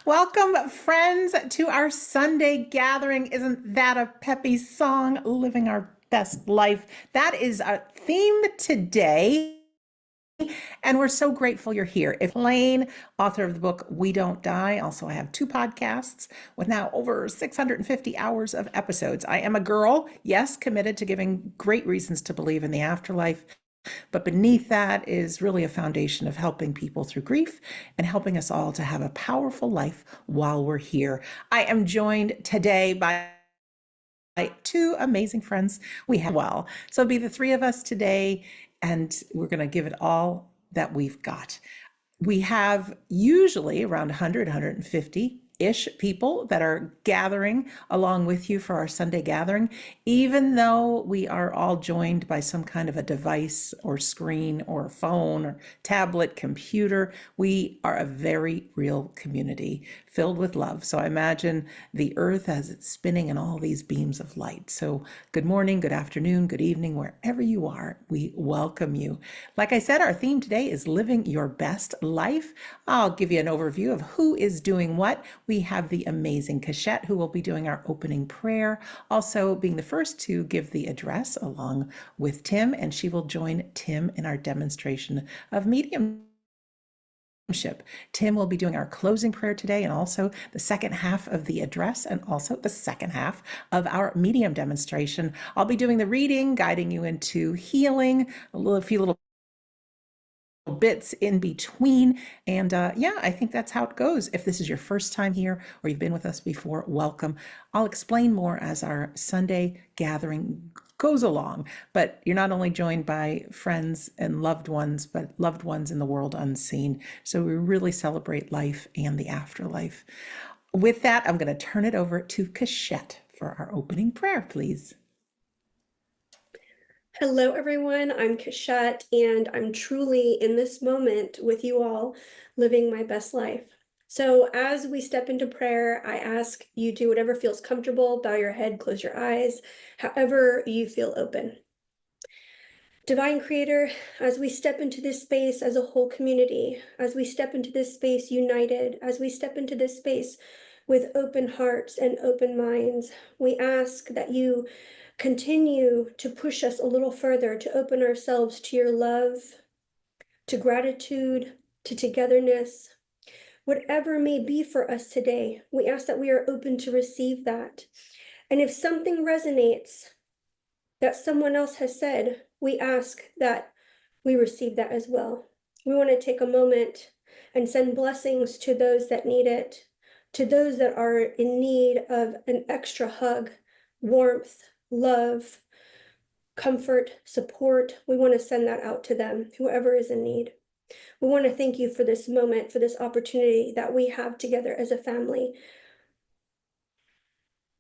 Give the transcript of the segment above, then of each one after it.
Welcome, friends, to our Sunday gathering. Isn't that a peppy song? Living our best life. That is our theme today. And we're so grateful you're here. If Lane, author of the book We Don't Die, also I have two podcasts with now over 650 hours of episodes. I am a girl, yes, committed to giving great reasons to believe in the afterlife. But beneath that is really a foundation of helping people through grief and helping us all to have a powerful life while we're here. I am joined today by two amazing friends we have. So it'll be the three of us today, and we're going to give it all that we've got. We have usually around 100, 150-ish people that are gathering along with you for our Sunday gathering, even though we are all joined by some kind of a device or screen or phone or tablet, computer. We are a very real community filled with love. So I imagine the earth as it's spinning in all these beams of light. So good morning, good afternoon, good evening, wherever you are, we welcome you. Like I said, our theme today is living your best life. I'll give you an overview of who is doing what. We have the amazing Keshette, who will be doing our opening prayer, also being the first to give the address along with Tim, and she will join Tim in our demonstration of mediumship. Tim will be doing our closing prayer today and also the second half of the address and also the second half of our medium demonstration. I'll be doing the reading, guiding you into healing, a few little bits in between. And I think that's how it goes. If this is your first time here or you've been with us before, welcome. I'll explain more as our Sunday gathering goes along. But you're not only joined by friends and loved ones, but loved ones in the world unseen. So we really celebrate life and the afterlife. With that, I'm going to turn it over to Keshette for our opening prayer, please. Hello, everyone. I'm Keshette, and I'm truly in this moment with you all, living my best life. So as we step into prayer, I ask you do whatever feels comfortable, bow your head, close your eyes, however you feel open. Divine Creator, as we step into this space as a whole community, as we step into this space united, as we step into this space with open hearts and open minds, we ask that you continue to push us a little further to open ourselves to your love, to gratitude, to togetherness. Whatever may be for us today, we ask that we are open to receive that. And if something resonates that someone else has said, we ask that we receive that as well. We want to take a moment and send blessings to those that need it, to those that are in need of an extra hug, warmth, love, comfort, support. We want to send that out to them, whoever is in need. We want to thank you for this moment, for this opportunity that we have together as a family.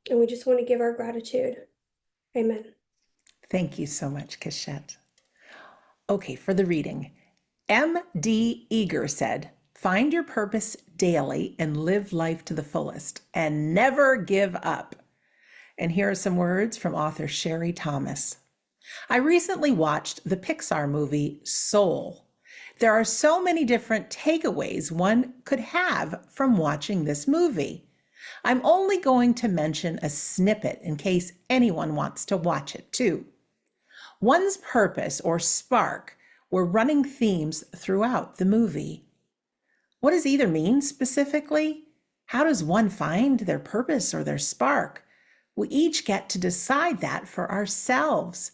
And we just want to give our gratitude. Amen. Thank you so much, Keshette. Okay, for the reading. M.D. Eager said, "Find your purpose daily and live life to the fullest and never give up." And here are some words from author Sherry Thomas. I recently watched the Pixar movie Soul. There are so many different takeaways one could have from watching this movie. I'm only going to mention a snippet in case anyone wants to watch it too. One's purpose or spark were running themes throughout the movie. What does either mean specifically? How does one find their purpose or their spark? We each get to decide that for ourselves.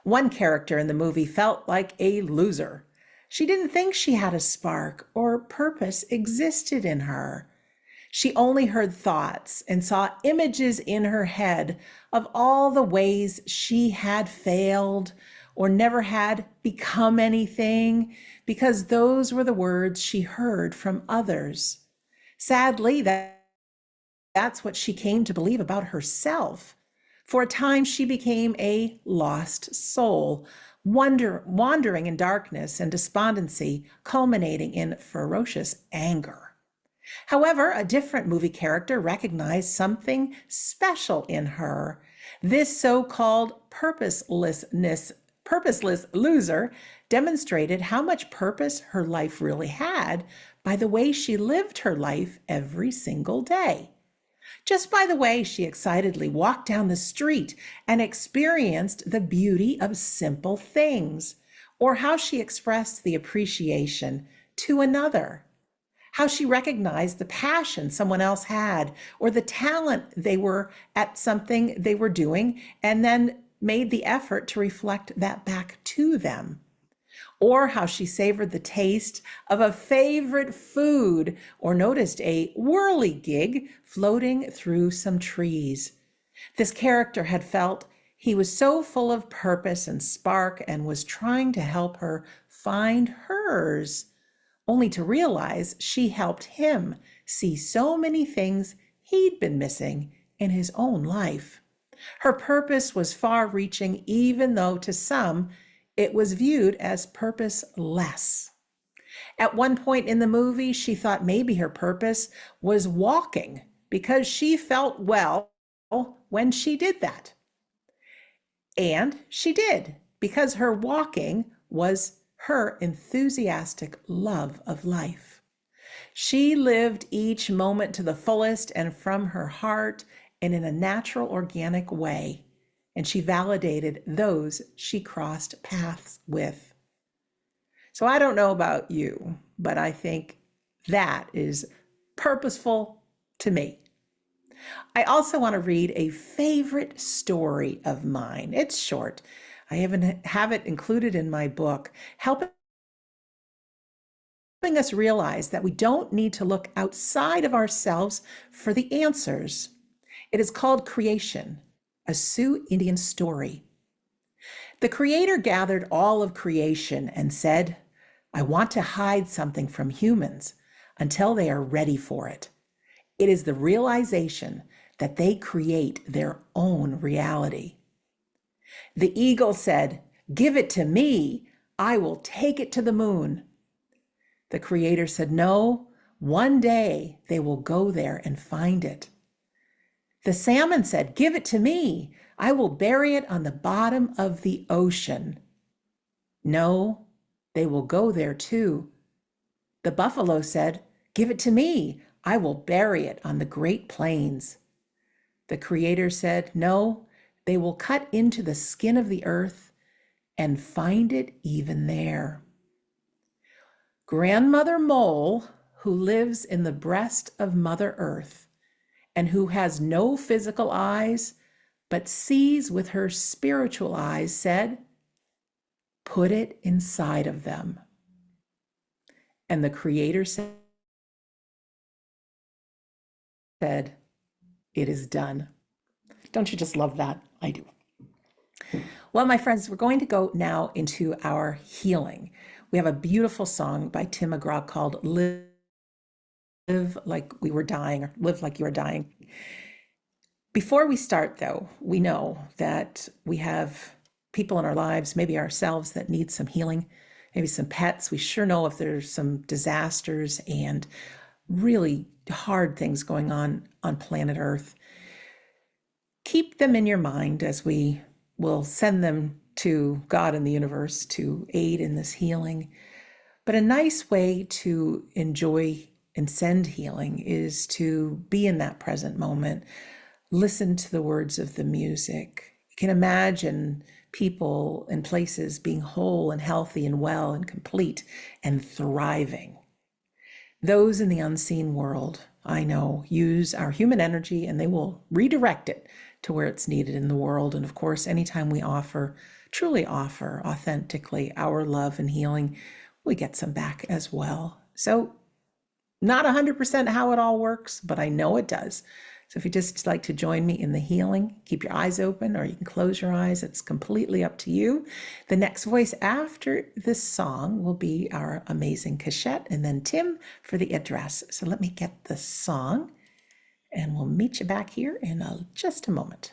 One character in the movie felt like a loser. She didn't think she had a spark or purpose existed in her. She only heard thoughts and saw images in her head of all the ways she had failed or never had become anything, because those were the words she heard from others. Sadly, that's what she came to believe about herself. For a time, she became a lost soul, wandering in darkness and despondency, culminating in ferocious anger. However, a different movie character recognized something special in her. This so-called purposeless loser demonstrated how much purpose her life really had by the way she lived her life every single day. Just by the way she excitedly walked down the street and experienced the beauty of simple things, or how she expressed the appreciation to another, how she recognized the passion someone else had, or the talent they were at something they were doing, and then made the effort to reflect that back to them, or how she savored the taste of a favorite food or noticed a whirligig floating through some trees. This character had felt he was so full of purpose and spark and was trying to help her find hers, only to realize she helped him see so many things he'd been missing in his own life. Her purpose was far-reaching, even though to some it was viewed as purposeless. At one point in the movie, she thought maybe her purpose was walking because she felt well when she did that. And she did, because her walking was her enthusiastic love of life. She lived each moment to the fullest and from her heart and in a natural, organic way. And she validated those she crossed paths with. So I don't know about you, but I think that is purposeful to me. I also want to read a favorite story of mine. It's short. I have it included in my book, helping us realize that we don't need to look outside of ourselves for the answers. It is called Creation, a Sioux Indian story. The Creator gathered all of creation and said, I want to hide something from humans until they are ready for it. It is the realization that they create their own reality. The eagle said, give it to me. I will take it to the moon. The Creator said, no, one day they will go there and find it. The salmon said, give it to me. I will bury it on the bottom of the ocean. No, they will go there too. The buffalo said, give it to me. I will bury it on the Great Plains. The Creator said, no, they will cut into the skin of the earth and find it even there. Grandmother Mole, who lives in the breast of Mother Earth and who has no physical eyes but sees with her spiritual eyes, said, put it inside of them. And the Creator said, it is done. Don't you just love that? I do. Well, my friends, we're going to go now into our healing. We have a beautiful song by Tim McGraw called Live Like We Were Dying, or Live Like You Were Dying. Before we start, though, we know that we have people in our lives, maybe ourselves, that need some healing, maybe some pets. We sure know if there's some disasters and really hard things going on planet Earth. Keep them in your mind as we will send them to God and the universe to aid in this healing. But a nice way to enjoy and send healing is to be in that present moment. Listen to the words of the music. You can imagine people and places being whole and healthy and well and complete and thriving. Those in the unseen world, I know, use our human energy and they will redirect it to where it's needed in the world. And of course, anytime we truly offer authentically our love and healing, we get some back as well. So not 100% how it all works, but I know it does. So if you just like to join me in the healing, keep your eyes open or you can close your eyes. It's completely up to you. The next voice after this song will be our amazing Keshette and then Tim for the address. So let me get the song and we'll meet you back here in just a moment.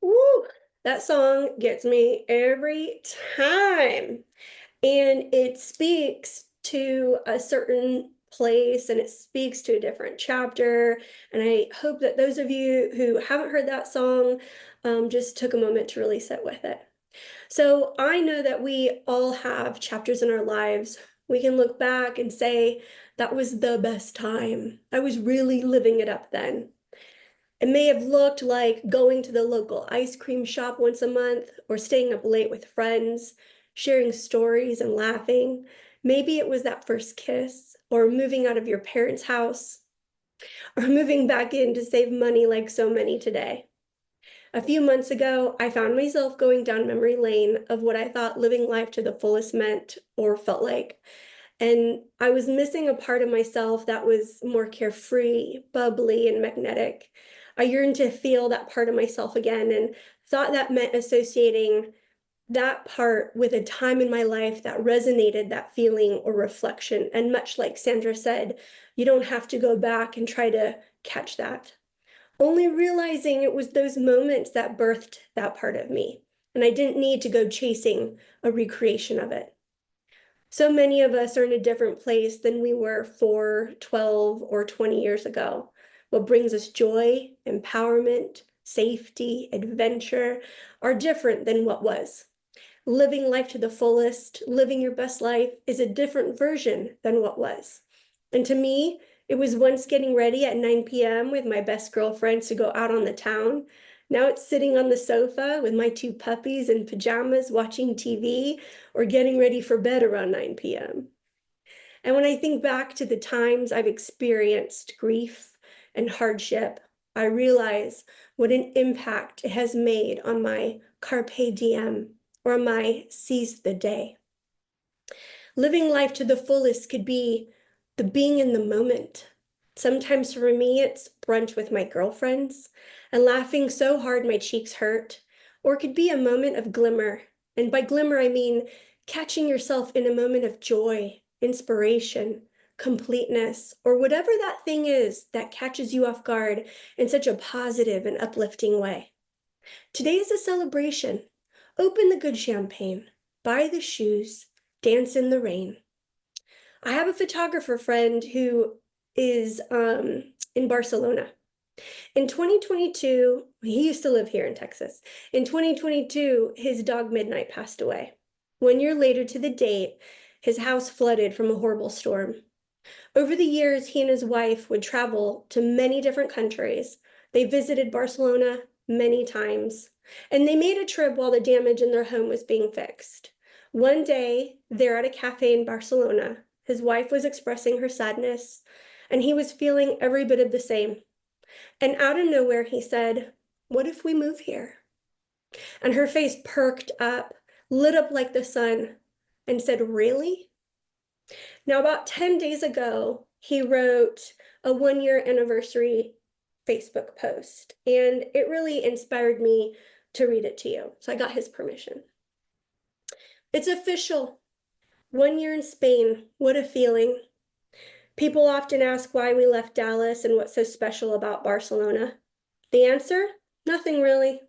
Woo! That song gets me every time. And it speaks to a certain place and it speaks to a different chapter. And I hope that those of you who haven't heard that song just took a moment to really sit with it. So I know that we all have chapters in our lives. We can look back and say, that was the best time. I was really living it up then. It may have looked like going to the local ice cream shop once a month or staying up late with friends, sharing stories and laughing. Maybe it was that first kiss or moving out of your parents' house or moving back in to save money like so many today. A few months ago, I found myself going down memory lane of what I thought living life to the fullest meant or felt like. And I was missing a part of myself that was more carefree, bubbly, and magnetic. I yearned to feel that part of myself again and thought that meant associating that part with a time in my life that resonated that feeling or reflection. And much like Sandra said, you don't have to go back and try to catch that. Only realizing it was those moments that birthed that part of me. And I didn't need to go chasing a recreation of it. So many of us are in a different place than we were 4, 12, or 20 years ago. What brings us joy, empowerment, safety, adventure are different than what was. Living life to the fullest, living your best life is a different version than what was. And to me, it was once getting ready at 9 p.m. with my best girlfriends to go out on the town. Now it's sitting on the sofa with my 2 puppies in pajamas watching TV or getting ready for bed around 9 p.m. And when I think back to the times I've experienced grief and hardship, I realize what an impact it has made on my carpe diem or my seize the day. Living life to the fullest could be the being in the moment. Sometimes for me, it's brunch with my girlfriends and laughing so hard my cheeks hurt. Or it could be a moment of glimmer. And by glimmer, I mean catching yourself in a moment of joy, inspiration, completeness, or whatever that thing is that catches you off guard in such a positive and uplifting way. Today is a celebration. Open the good champagne, buy the shoes, dance in the rain. I have a photographer friend who is in Barcelona. In 2022, he used to live here in Texas. In 2022, his dog Midnight passed away. 1 year later to the date, his house flooded from a horrible storm. Over the years, he and his wife would travel to many different countries. They visited Barcelona many times, and they made a trip while the damage in their home was being fixed. One day, they're at a cafe in Barcelona. His wife was expressing her sadness, and he was feeling every bit of the same. And out of nowhere, he said, "What if we move here?" And her face perked up, lit up like the sun, and said, "Really?" Now, about 10 days ago, he wrote a 1 year anniversary Facebook post, and it really inspired me to read it to you. So I got his permission. It's official. 1 year in Spain. What a feeling. People often ask why we left Dallas and what's so special about Barcelona. The answer? Nothing really.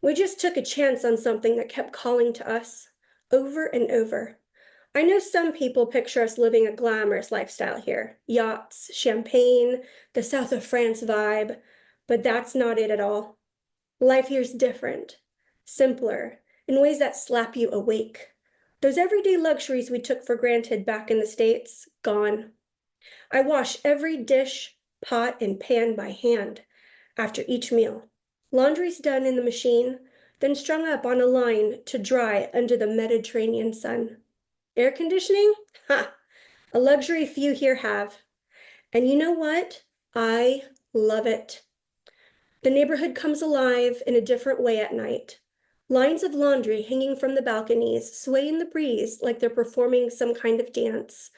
We just took a chance on something that kept calling to us over and over. I know some people picture us living a glamorous lifestyle here, yachts, champagne, the south of France vibe, but that's not it at all. Life here's different, simpler, in ways that slap you awake. Those everyday luxuries we took for granted back in the States, gone. I wash every dish, pot, and pan by hand after each meal. Laundry's done in the machine, then strung up on a line to dry under the Mediterranean sun. Air conditioning? Ha! A luxury few here have. And you know what? I love it. The neighborhood comes alive in a different way at night. Lines of laundry hanging from the balconies sway in the breeze like they're performing some kind of dance.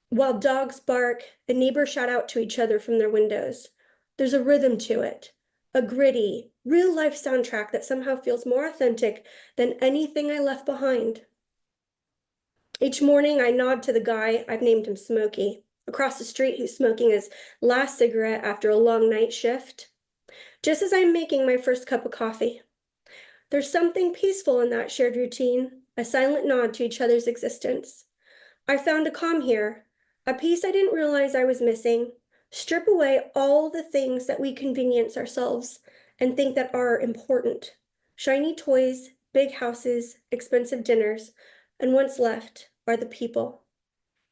While dogs bark and neighbors shout out to each other from their windows. There's a rhythm to it, a gritty, real-life soundtrack that somehow feels more authentic than anything I left behind. Each morning, I nod to the guy, I've named him Smokey, across the street who's smoking his last cigarette after a long night shift, just as I'm making my first cup of coffee. There's something peaceful in that shared routine, a silent nod to each other's existence. I found a calm here, a peace I didn't realize I was missing. Strip away all the things that we convenience ourselves and think that are important. Shiny toys, big houses, expensive dinners, and what's left are the people.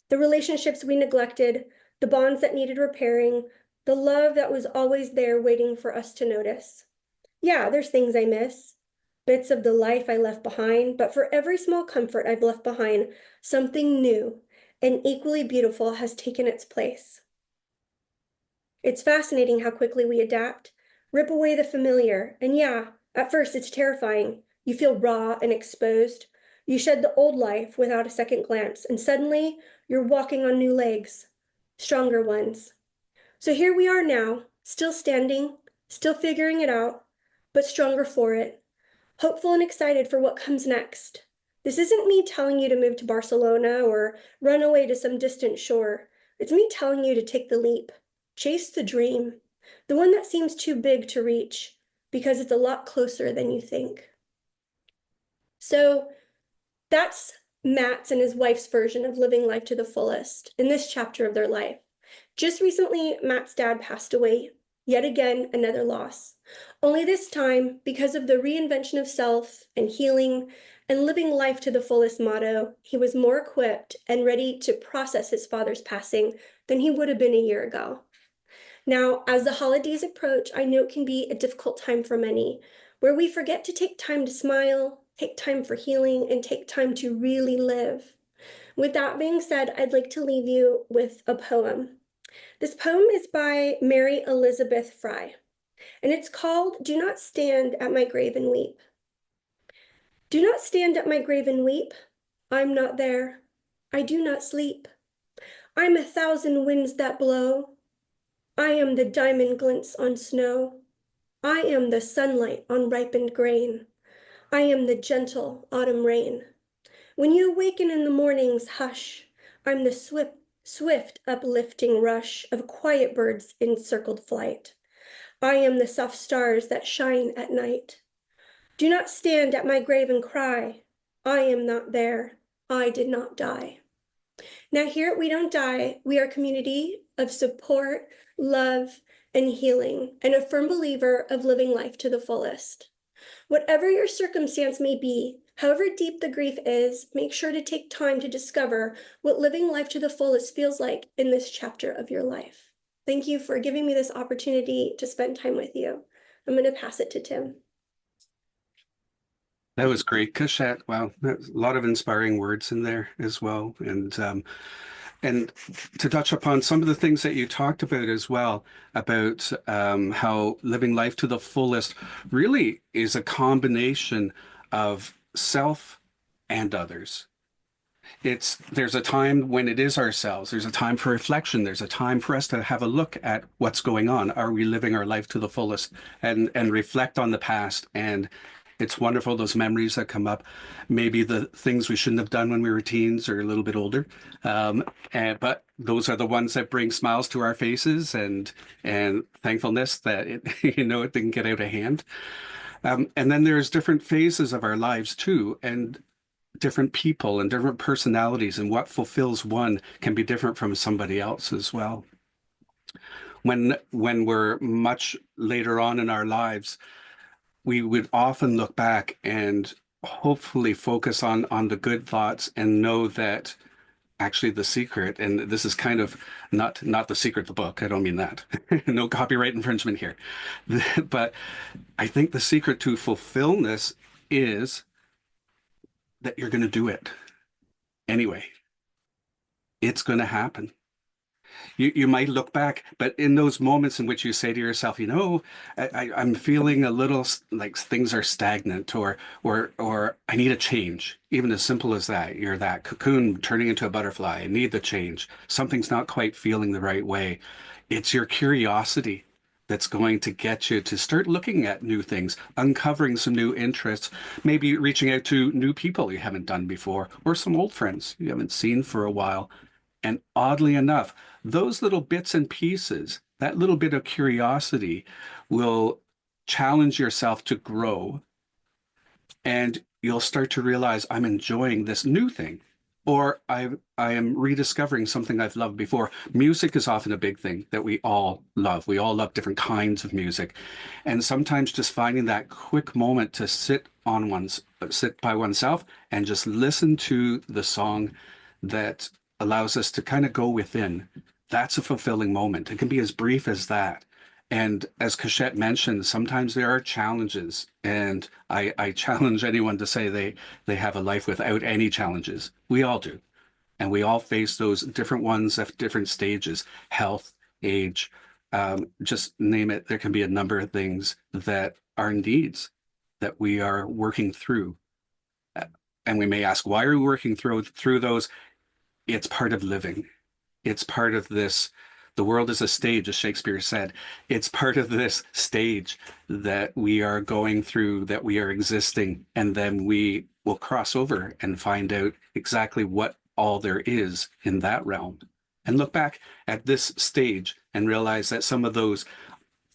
The relationships we neglected, the bonds that needed repairing, the love that was always there waiting for us to notice. Yeah, there's things I miss, bits of the life I left behind, but for every small comfort I've left behind, something new and equally beautiful has taken its place. It's fascinating how quickly we adapt, rip away the familiar, and yeah, at first it's terrifying. You feel raw and exposed. You shed the old life without a second glance, and suddenly you're walking on new legs, stronger ones. So here we are now, still standing, still figuring it out, but stronger for it, hopeful and excited for what comes next. This isn't me telling you to move to Barcelona or run away to some distant shore. It's me telling you to take the leap. Chase the dream, the one that seems too big to reach, because it's a lot closer than you think. So that's Matt's and his wife's version of living life to the fullest in this chapter of their life. Just recently, Matt's dad passed away. Yet again, another loss. Only this time, because of the reinvention of self and healing and living life to the fullest motto, he was more equipped and ready to process his father's passing than he would have been a year ago. Now, as the holidays approach, I know it can be a difficult time for many, where we forget to take time to smile, take time for healing, and take time to really live. With that being said, I'd like to leave you with a poem. This poem is by Mary Elizabeth Fry, and it's called Do Not Stand at My Grave and Weep. Do not stand at my grave and weep. I'm not there. I do not sleep. I'm 1,000 winds that blow. I am the diamond glints on snow. I am the sunlight on ripened grain. I am the gentle autumn rain. When you awaken in the morning's hush, I'm the swift uplifting rush of quiet birds in circled flight. I am the soft stars that shine at night. Do not stand at my grave and cry. I am not there. I did not die. Now, here at We Don't Die, we are a community of support, love, and healing, and a firm believer of living life to the fullest. Whatever your circumstance may be, however deep the grief is, make sure to take time to discover what living life to the fullest feels like in this chapter of your life. Thank you for giving me this opportunity to spend time with you. I'm going to pass it to Tim. That was great, Keshette. Wow, a lot of inspiring words in there as well, and to touch upon some of the things that you talked about as well, about how living life to the fullest really is a combination of self and others. There's a time when it is ourselves. There's a time for reflection. There's a time for us to have a look at what's going on. Are we living our life to the fullest, and reflect on the past? And it's wonderful, those memories that come up, maybe the things we shouldn't have done when we were teens or a little bit older. But those are the ones that bring smiles to our faces, and thankfulness that it, it didn't get out of hand. And then there's different phases of our lives too, and different people and different personalities, and what fulfills one can be different from somebody else as well. When we're much later on in our lives, we would often look back and hopefully focus on the good thoughts and know that actually the secret, and this is kind of not the secret, the book, I don't mean that. No copyright infringement here. But I think the secret to fulfillment is that you're going to do it anyway. It's going to happen. You might look back, but in those moments in which you say to yourself, I'm feeling a little like things are stagnant, or I need a change, even as simple as that. You're that cocoon turning into a butterfly. I need the change. Something's not quite feeling the right way. It's your curiosity that's going to get you to start looking at new things, uncovering some new interests, maybe reaching out to new people you haven't done before, or some old friends you haven't seen for a while. And oddly enough, those little bits and pieces, that little bit of curiosity will challenge yourself to grow. And you'll start to realize, I'm enjoying this new thing. or I am rediscovering something I've loved before. Music is often a big thing that we all love. We all love different kinds of music. And sometimes just finding that quick moment to sit by oneself and just listen to the song that allows us to kind of go within. That's a fulfilling moment. It can be as brief as that. And as Keshette mentioned, sometimes there are challenges, and I challenge anyone to say they have a life without any challenges. We all do. And we all face those different ones at different stages, health, age, just name it. There can be a number of things that are needs that we are working through. And we may ask, why are we working through those? It's part of living. It's part of this. The world is a stage, as Shakespeare said. It's part of this stage that we are going through, that we are existing, and then we will cross over and find out exactly what all there is in that realm. And look back at this stage and realize that some of those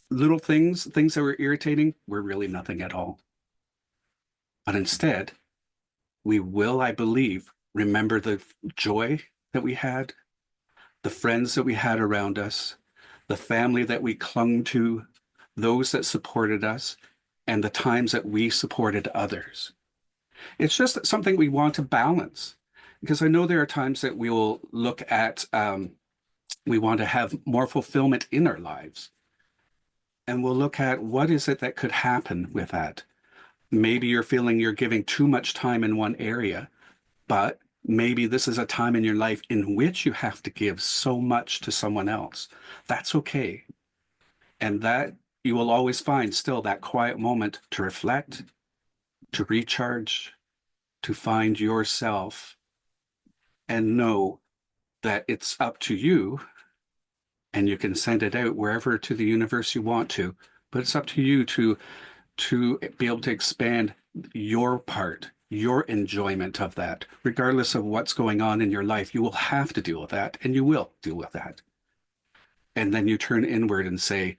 little things that were irritating, were really nothing at all. But instead, we will, I believe, remember the joy that we had, the friends that we had around us, the family that we clung to, those that supported us, and the times that we supported others. It's just something we want to balance, because I know there are times that we will look at, we want to have more fulfillment in our lives. And we'll look at what is it that could happen with that. Maybe you're feeling you're giving too much time in one area, but maybe this is a time in your life in which you have to give so much to someone else. That's okay. And that you will always find still that quiet moment to reflect, to recharge, to find yourself, and know that it's up to you, and you can send it out wherever to the universe you want to, but it's up to you to be able to expand your part, your enjoyment of that. Regardless of what's going on in your life, you will have to deal with that, and you will deal with that. And then you turn inward and say,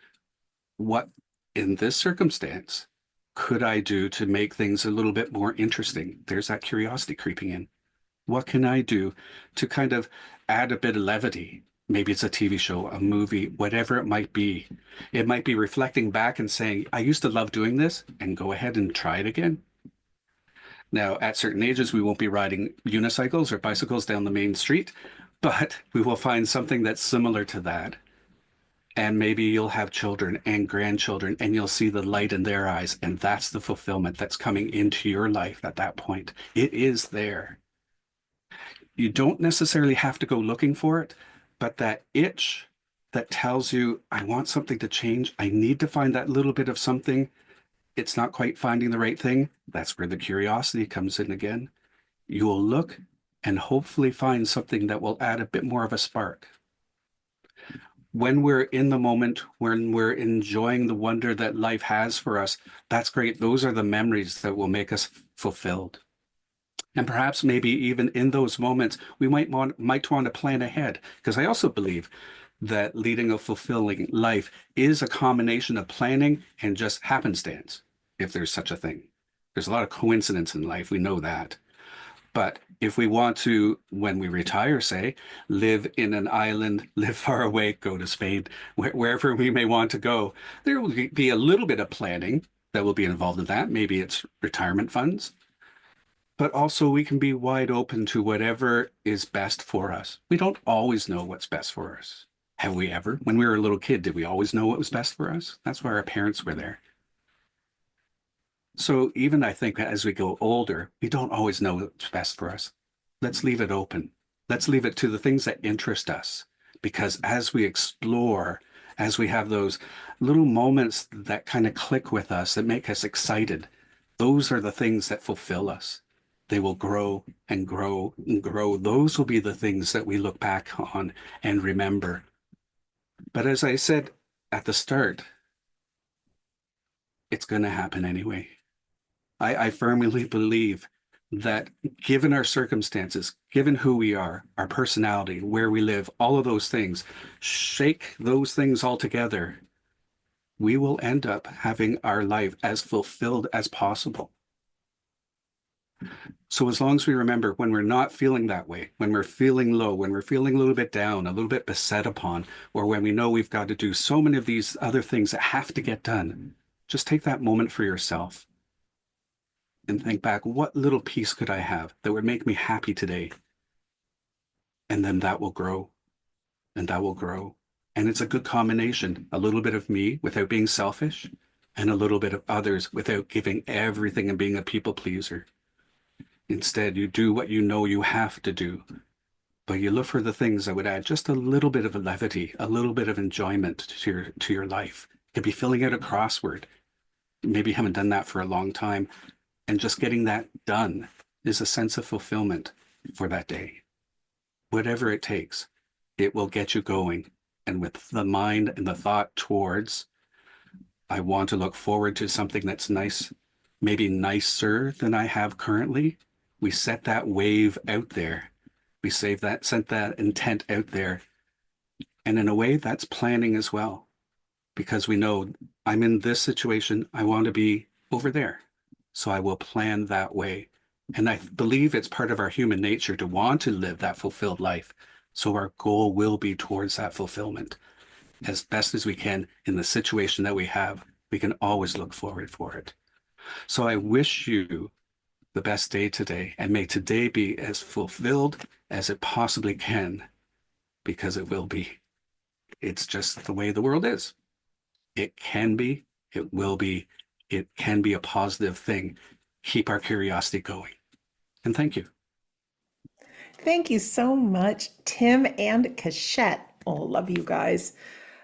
what in this circumstance could I do to make things a little bit more interesting? There's that curiosity creeping in. What can I do to kind of add a bit of levity? Maybe it's a TV show, a movie, whatever it might be. It might be reflecting back and saying, I used to love doing this, and go ahead and try it again. Now, at certain ages, we won't be riding unicycles or bicycles down the main street, but we will find something that's similar to that. And maybe you'll have children and grandchildren, and you'll see the light in their eyes. And that's the fulfillment that's coming into your life at that point. It is there. You don't necessarily have to go looking for it, but that itch that tells you, I want something to change, I need to find that little bit of something, it's not quite finding the right thing, that's where the curiosity comes in again. You will look and hopefully find something that will add a bit more of a spark. When we're in the moment, when we're enjoying the wonder that life has for us, that's great. Those are the memories that will make us fulfilled. And perhaps maybe even in those moments, we might want to plan ahead, because I also believe that leading a fulfilling life is a combination of planning and just happenstance, if there's such a thing. There's a lot of coincidence in life, we know that. But if we want to, when we retire, say, live in an island, live far away, go to Spain, wherever we may want to go, there will be a little bit of planning that will be involved in that. Maybe it's retirement funds. But also we can be wide open to whatever is best for us. We don't always know what's best for us. Have we ever? When we were a little kid, did we always know what was best for us? That's why our parents were there. So even I think as we go older, we don't always know what's best for us. Let's leave it open. Let's leave it to the things that interest us. Because as we explore, as we have those little moments that kind of click with us, that make us excited, those are the things that fulfill us. They will grow and grow and grow. Those will be the things that we look back on and remember. But as I said at the start, it's going to happen anyway. I firmly believe that given our circumstances, given who we are, our personality, where we live, all of those things, shake those things all together, we will end up having our life as fulfilled as possible. So as long as we remember when we're not feeling that way, when we're feeling low, when we're feeling a little bit down, a little bit beset upon, or when we know we've got to do so many of these other things that have to get done, just take that moment for yourself and think back, what little piece could I have that would make me happy today? And then that will grow and that will grow. And it's a good combination, a little bit of me without being selfish and a little bit of others without giving everything and being a people pleaser. Instead, you do what you know you have to do, but you look for the things that would add just a little bit of levity, a little bit of enjoyment to your life. It could be filling out a crossword. Maybe you haven't done that for a long time, and just getting that done is a sense of fulfillment for that day. Whatever it takes, it will get you going. And with the mind and the thought towards, I want to look forward to something that's nice, maybe nicer than I have currently. We set that wave out there. We sent that intent out there. And in a way, that's planning as well, because we know I'm in this situation. I want to be over there. So I will plan that way. And I believe it's part of our human nature to want to live that fulfilled life. So our goal will be towards that fulfillment. As best as we can in the situation that we have, we can always look forward for it. So I wish you the best day today, and may today be as fulfilled as it possibly can, because it will be. It's just the way the world is. It can be, it will be, it can be a positive thing. Keep our curiosity going. And thank you. Thank you so much, Tim and Keshette. Oh, love you guys.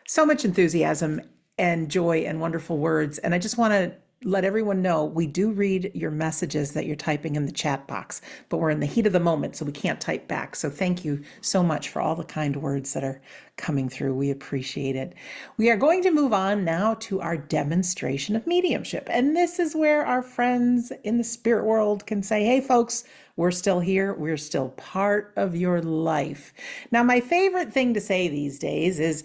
So much enthusiasm and joy and wonderful words. And I just want to let everyone know we do read your messages that you're typing in the chat box, but we're in the heat of the moment, so we can't type back. So thank you so much for all the kind words that are coming through. We appreciate it. We are going to move on now to our demonstration of mediumship. And this is where our friends in the spirit world can say, hey, folks, we're still here. We're still part of your life. Now, my favorite thing to say these days is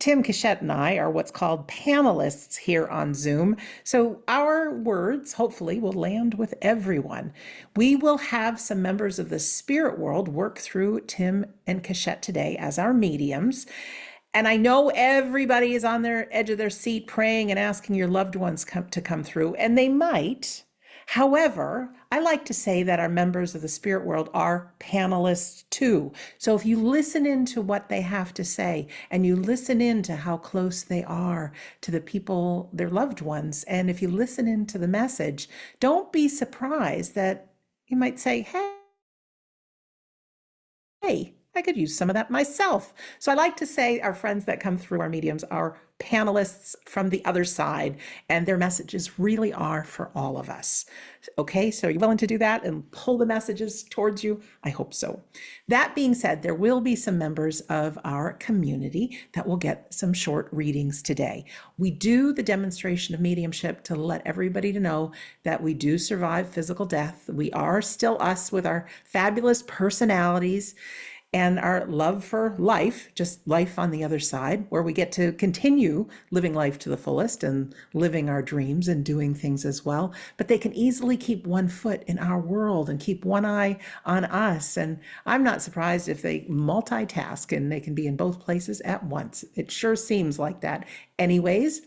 Tim, Keshette, and I are what's called panelists here on Zoom. So our words, hopefully, will land with everyone. We will have some members of the spirit world work through Tim and Keshette today as our mediums. And I know everybody is on their edge of their seat praying and asking your loved ones to come through, and they might. However, I like to say that our members of the spirit world are panelists too. So if you listen into what they have to say and you listen into how close they are to the people, their loved ones, and if you listen into the message, don't be surprised that you might say, hey, I could use some of that myself. So I like to say our friends that come through our mediums are panelists from the other side, and their messages really are for all of us. Okay, so are you willing to do that and pull the messages towards you? I hope so. That being said, there will be some members of our community that will get some short readings today. We do the demonstration of mediumship to let everybody to know that we do survive physical death. We are still us with our fabulous personalities and our love for life, just life on the other side, where we get to continue living life to the fullest and living our dreams and doing things as well. But they can easily keep one foot in our world and keep one eye on us. And I'm not surprised if they multitask and they can be in both places at once. It sure seems like that. Anyways,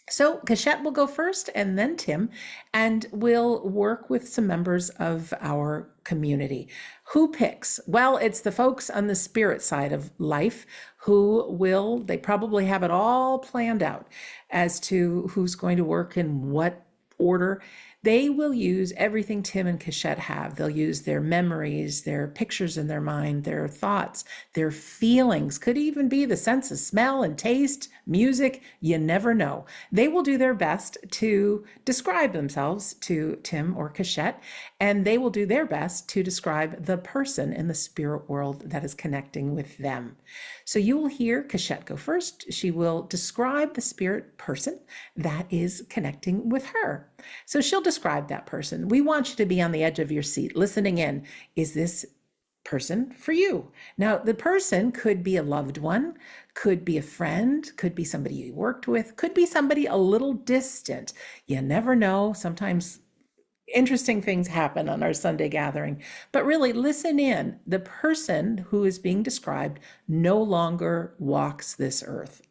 so Keshette will go first and then Tim, and we'll work with some members of our community. Who picks? Well, it's the folks on the spirit side of life they probably have it all planned out as to who's going to work in what order. They will use everything Tim and Keshette have. They'll use their memories, their pictures in their mind, their thoughts, their feelings, could even be the sense of smell and taste, music, you never know. They will do their best to describe themselves to Tim or Keshette, and they will do their best to describe the person in the spirit world that is connecting with them. So you will hear Keshette go first. She will describe the spirit person that is connecting with her. So she'll describe that person. We want you to be on the edge of your seat, listening in. Is this person for you? Now, the person could be a loved one, could be a friend, could be somebody you worked with, could be somebody a little distant. You never know. Sometimes interesting things happen on our Sunday gathering. But really, listen in. The person who is being described no longer walks this earth.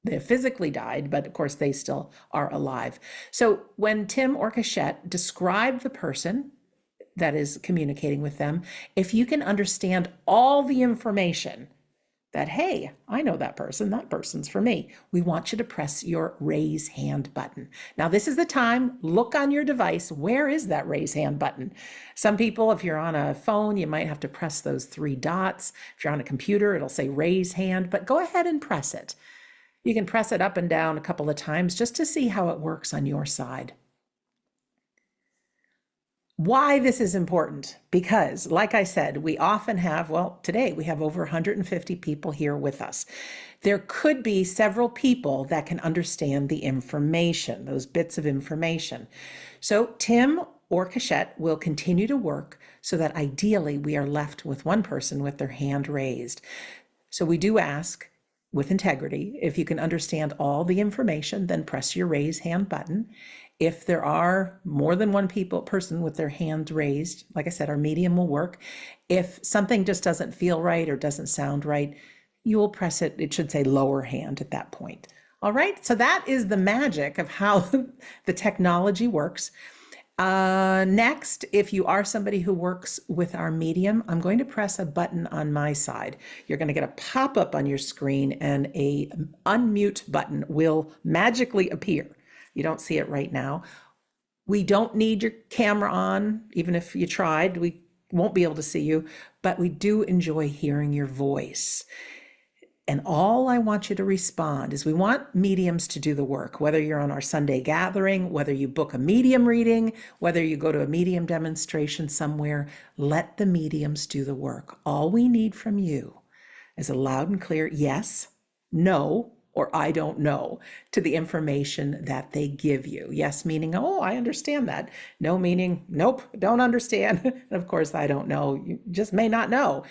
They physically died, but of course they still are alive. So when Tim or Keshette describe the person that is communicating with them, if you can understand all the information that, hey, I know that person's for me, we want you to press your raise hand button. Now, this is the time, look on your device, where is that raise hand button? Some people, if you're on a phone, you might have to press those three dots. If you're on a computer, it'll say raise hand, but go ahead and press it. You can press it up and down a couple of times just to see how it works on your side. Why this is important? Because, like I said, we often have, well, today we have over 150 people here with us. There could be several people that can understand the information, those bits of information. So Tim or Keshette will continue to work so that ideally we are left with one person with their hand raised. So we do ask, with integrity, if you can understand all the information, then press your raise hand button. If there are more than one person with their hand raised, like I said, our medium will work. If something just doesn't feel right or doesn't sound right, you will press it. It should say lower hand at that point. All right, so that is the magic of how the technology works. Next, if you are somebody who works with our medium, I'm going to press a button on my side. You're going to get a pop-up on your screen and a unmute button will magically appear. You don't see it right now. We don't need your camera on, even if you tried, we won't be able to see you, but we do enjoy hearing your voice. And all I want you to respond is we want mediums to do the work, whether you're on our Sunday gathering, whether you book a medium reading, whether you go to a medium demonstration somewhere, let the mediums do the work. All we need from you is a loud and clear yes, no, or I don't know to the information that they give you. Yes, meaning, oh, I understand that. No, meaning, nope, don't understand. And of course, I don't know. You just may not know.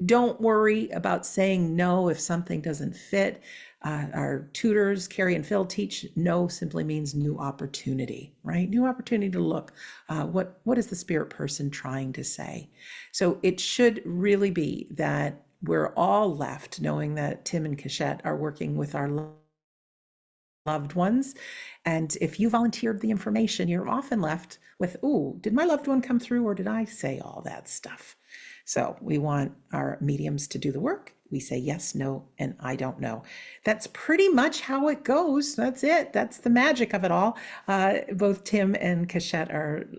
Don't worry about saying no if something doesn't fit. Our tutors, Carrie and Phil, teach no simply means new opportunity, right? New opportunity to look. What is the spirit person trying to say? So it should really be that we're all left knowing that Tim and Keshette are working with our loved ones. And if you volunteered the information, you're often left with, ooh, did my loved one come through or did I say all that stuff? So we want our mediums to do the work. We say yes, no, and I don't know. That's pretty much how it goes. That's it. That's the magic of it all. Both Tim and Keshette are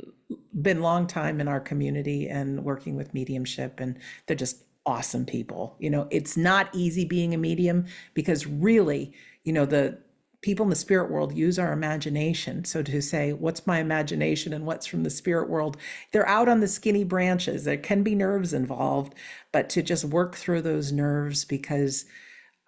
been long time in our community and working with mediumship, and they're just awesome people. You know, it's not easy being a medium because really, you know, the people in the spirit world use our imagination. So to say, what's my imagination and what's from the spirit world, they're out on the skinny branches. There can be nerves involved, but to just work through those nerves because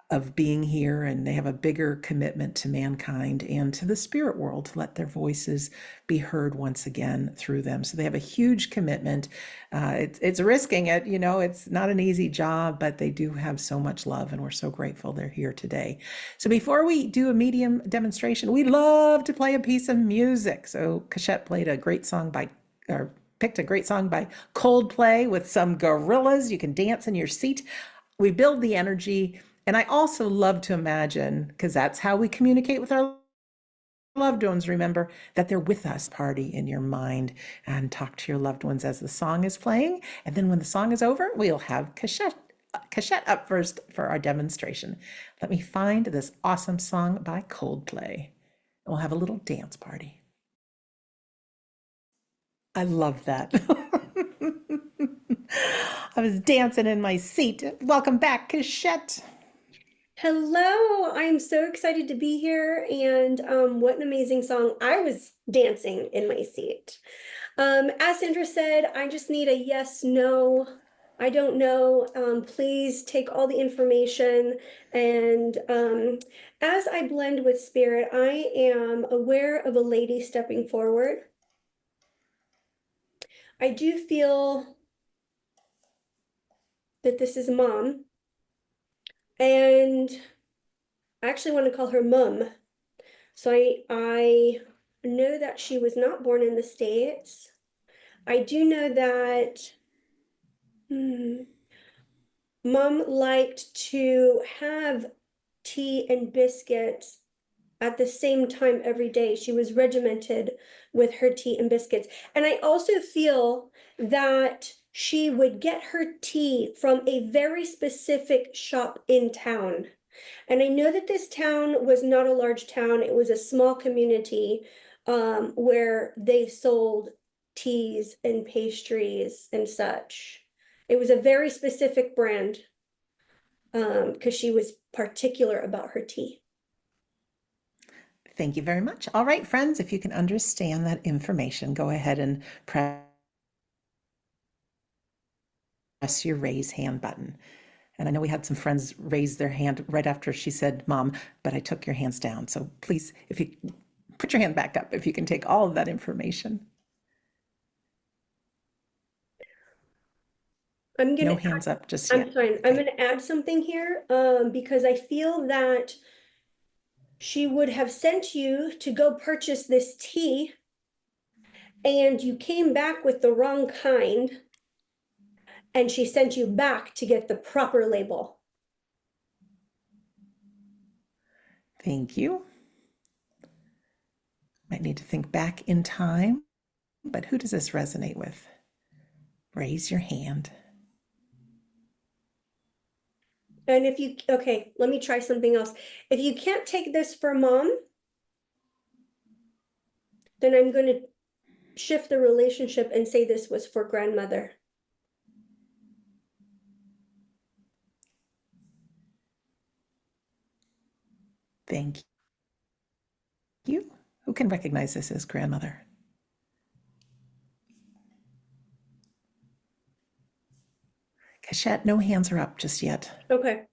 of being here, and they have a bigger commitment to mankind and to the spirit world to let their voices be heard once again through them. So they have a huge commitment. It's risking it, you know, it's not an easy job, but they do have so much love, and we're so grateful they're here today. So before we do a medium demonstration, we love to play a piece of music. So Keshette played a great song picked a great song by Coldplay with some gorillas. You can dance in your seat. We build the energy. And I also love to imagine, because that's how we communicate with our loved ones, remember, that they're with us. Party in your mind and talk to your loved ones as the song is playing. And then when the song is over, we'll have Keshette up first for our demonstration. Let me find this awesome song by Coldplay. We'll have a little dance party. I love that. I was dancing in my seat. Welcome back, Keshette. Hello, I'm so excited to be here, and what an amazing song. I was dancing in my seat. As Sandra said, I just need a yes, no, I don't know. Please take all the information, and as I blend with spirit, I am aware of a lady stepping forward. I do feel that this is Mom, and I actually want to call her Mum. So I know that she was not born in the States. I do know that Mom liked to have tea and biscuits at the same time every day. She was regimented with her tea and biscuits. And I also feel that she would get her tea from a very specific shop in town. And I know that this town was not a large town, it was a small community where they sold teas and pastries and such. It was a very specific brand because she was particular about her tea. Thank you very much. All right, friends, if you can understand that information, go ahead and press your raise hand button. And I know we had some friends raise their hand right after she said mom, but I took your hands down. So please, if you put your hand back up, if you can take all of that information. No hands up just yet. I'm fine. I'm going to add something here because I feel that she would have sent you to go purchase this tea and you came back with the wrong kind and she sent you back to get the proper label. Thank you. Might need to think back in time, but who does this resonate with? Raise your hand. And if you, okay, let me try something else. If you can't take this for mom, then I'm going to shift the relationship and say this was for grandmother. Thank you. Who can recognize this as grandmother? Keshette, no hands are up just yet. Okay.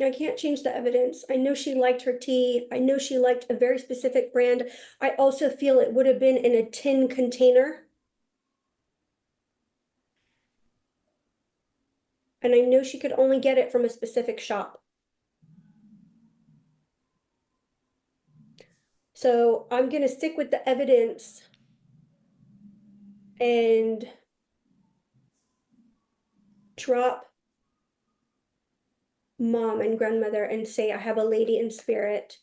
I can't change the evidence. I know she liked her tea. I know she liked a very specific brand. I also feel it would have been in a tin container. And I know she could only get it from a specific shop. So I'm going to stick with the evidence and drop mom and grandmother and say, I have a lady in spirit.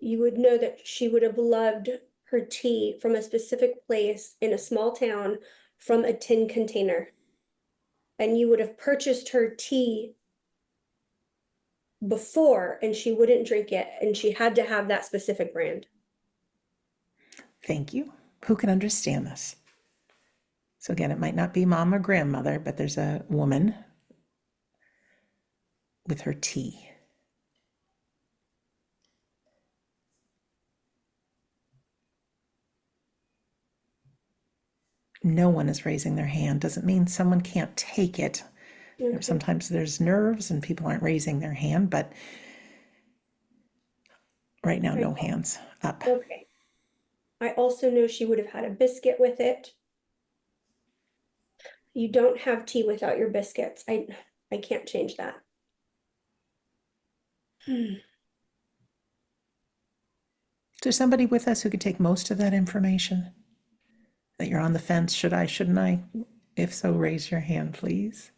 You would know that she would have loved her tea from a specific place in a small town from a tin container. And you would have purchased her tea before and she wouldn't drink it. And she had to have that specific brand. Thank you. Who can understand this? So again, it might not be mom or grandmother, but there's a woman with her tea. No one is raising their hand. Doesn't mean someone can't take it. Okay. Sometimes there's nerves and people aren't raising their hand, but right now, no hands up. Okay. I also know she would have had a biscuit with it. You don't have tea without your biscuits. I can't change that. Is there somebody with us who could take most of that information? That you're on the fence, should I, shouldn't I? If so, raise your hand, please.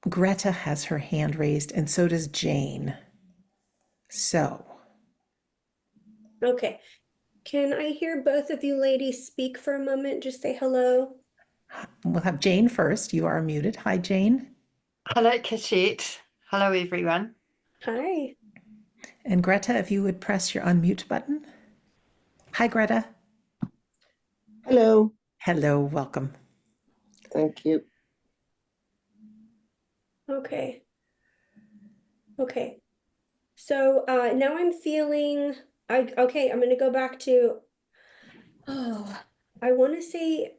Greta has her hand raised, and so does Jane. So. Okay. Can I hear both of you ladies speak for a moment? Just say hello. We'll have Jane first. You are muted. Hi, Jane. Hello, Keshette. Hello, everyone. Hi. And Greta, if you would press your unmute button. Hi, Greta. Hello. Hello, welcome. Thank you. Okay. Okay. So now I'm feeling, okay, I'm going to go back to, I want to say,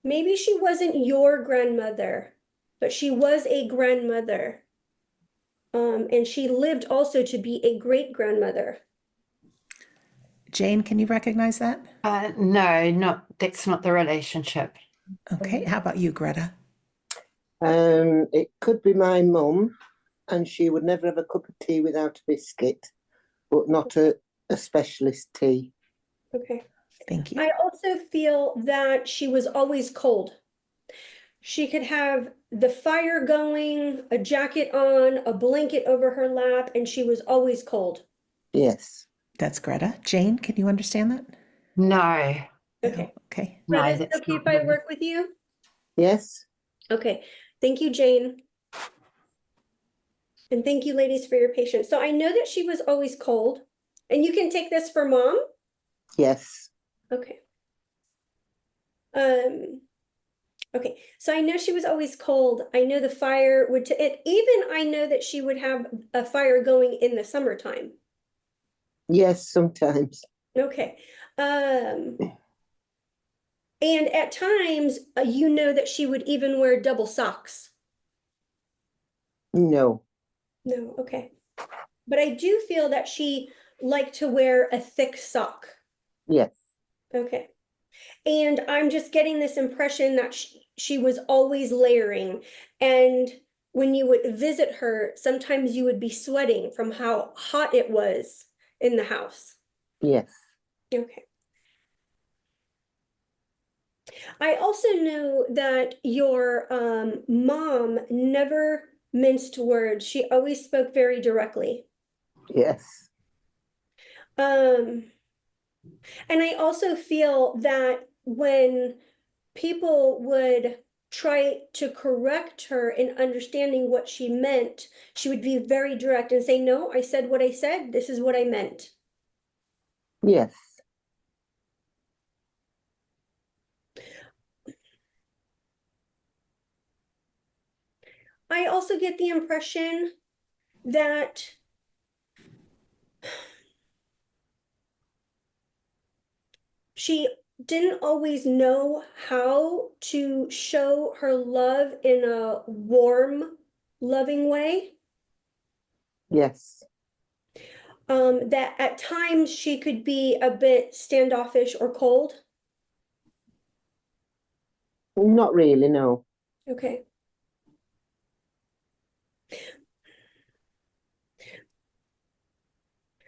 maybe she wasn't your grandmother, but she was a grandmother. And she lived also to be a great grandmother. Jane, can you recognize that? No, that's not the relationship. Okay, how about you, Greta? It could be my mum, and she would never have a cup of tea without a biscuit, but not a specialist tea. Okay. Thank you. I also feel that she was always cold. She could have the fire going, a jacket on, a blanket over her lap, and she was always cold. Yes. That's Greta. Jane, can you understand that? No, Okay. Okay. no, Greta, is it that's okay not if I me. work with you? Yes. Okay. Thank you, Jane. And thank you, ladies, for your patience. So I know that she was always cold. And you can take this for mom? Yes. Okay. Okay, so I know she was always cold. I know the fire would, even I know that she would have a fire going in the summertime. Yes, sometimes. Okay. And at times, you know that she would even wear double socks. No. No, okay. But I do feel that she liked to wear a thick sock. Yes. Okay. And I'm just getting this impression that she was always layering. And when you would visit her, sometimes you would be sweating from how hot it was in the house. Yes. Okay. I also know that your mom never minced words. She always spoke very directly. Yes. And I also feel that when people would try to correct her in understanding what she meant, she would be very direct and say, no, I said what I said. This is what I meant. Yes. I also get the impression that she didn't always know how to show her love in a warm, loving way. Yes. That at times she could be a bit standoffish or cold. Not really, no. Okay.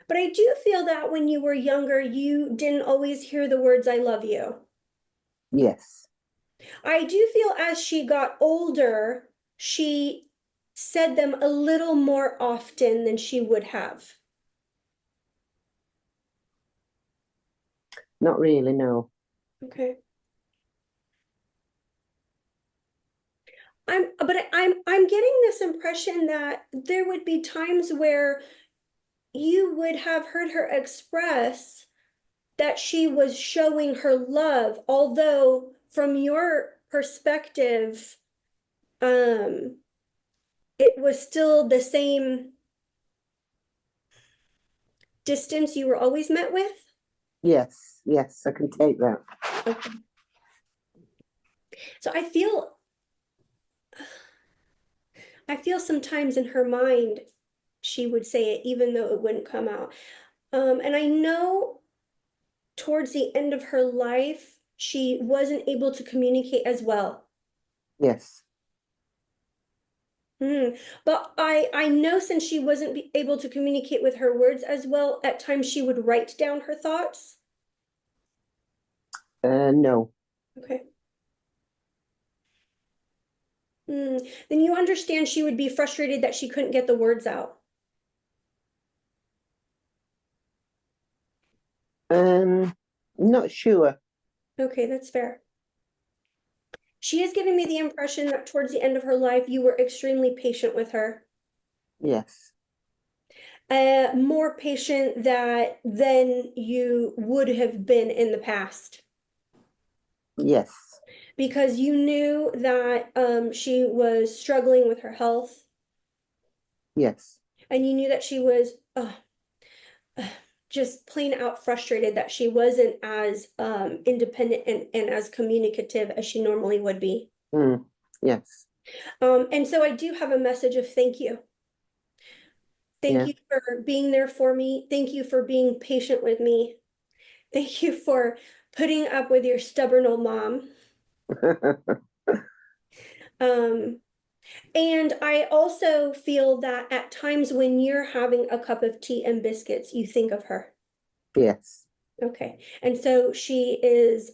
But I do feel that when you were younger, you didn't always hear the words, I love you. Yes. I do feel as she got older, she said them a little more often than she would have. Not really, no. Okay. I'm getting this impression that there would be times where you would have heard her express that she was showing her love, although from your perspective, it was still the same distance you were always met with. Yes. Yes, I can take that. Okay. So I feel sometimes in her mind she would say it even though it wouldn't come out. And I know towards the end of her life she wasn't able to communicate as well. Yes. But I know since she wasn't able to communicate with her words as well, at times she would write down her thoughts. No. Okay. Then you understand she would be frustrated that she couldn't get the words out. Not sure. Okay, that's fair. She is giving me the impression that towards the end of her life, you were extremely patient with her. Yes. More patient than you would have been in the past. Yes. Because you knew that she was struggling with her health. Yes. And you knew that she was just plain out frustrated that she wasn't as independent and as communicative as she normally would be. Yes. And so I do have a message of thank you. Thank you for being there for me. Thank you for being patient with me. Thank you for putting up with your stubborn old mom. And I also feel that at times when you're having a cup of tea and biscuits, you think of her. Yes. Okay. And so she is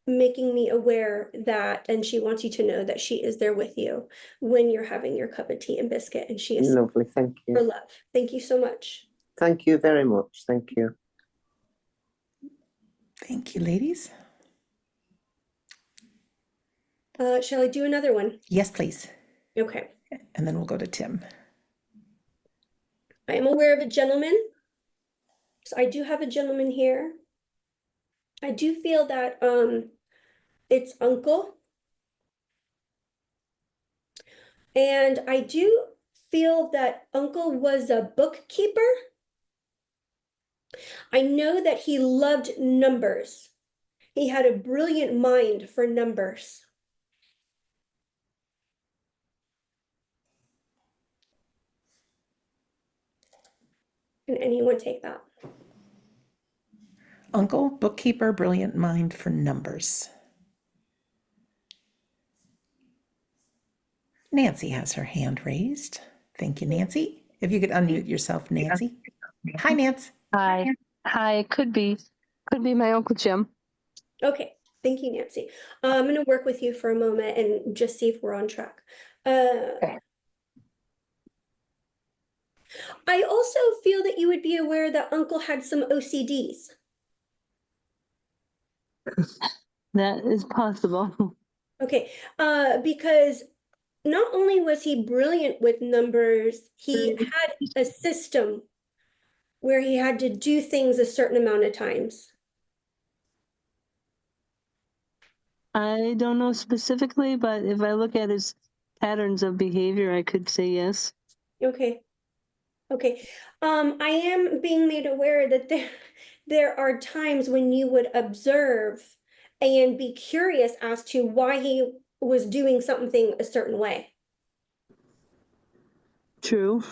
making me aware that, and she wants you to know that she is there with you when you're having your cup of tea and biscuit, and she is Lovely. Thank for you. love. Thank you so much. Thank you very much. Thank you. Thank you, ladies. Shall I do another one? Yes, please. Okay. And then we'll go to Tim. I am aware of a gentleman. So I do have a gentleman here. I do feel that it's uncle. And I do feel that uncle was a bookkeeper. I know that he loved numbers. He had a brilliant mind for numbers. Can anyone take that? Uncle, bookkeeper, brilliant mind for numbers. Nancy has her hand raised. Thank you, Nancy. If you could unmute yourself, Nancy. Hi, Nancy. Hi. Hi. Could be my Uncle Jim. Okay, thank you, Nancy. I'm going to work with you for a moment and just see if we're on track. Okay. I also feel that you would be aware that Uncle had some OCDs. That is possible. Okay, because not only was he brilliant with numbers, he had a system where he had to do things a certain amount of times. I don't know specifically, but if I look at his patterns of behavior, I could say yes. Okay. Okay. I am being made aware that there are times when you would observe and be curious as to why he was doing something a certain way. True.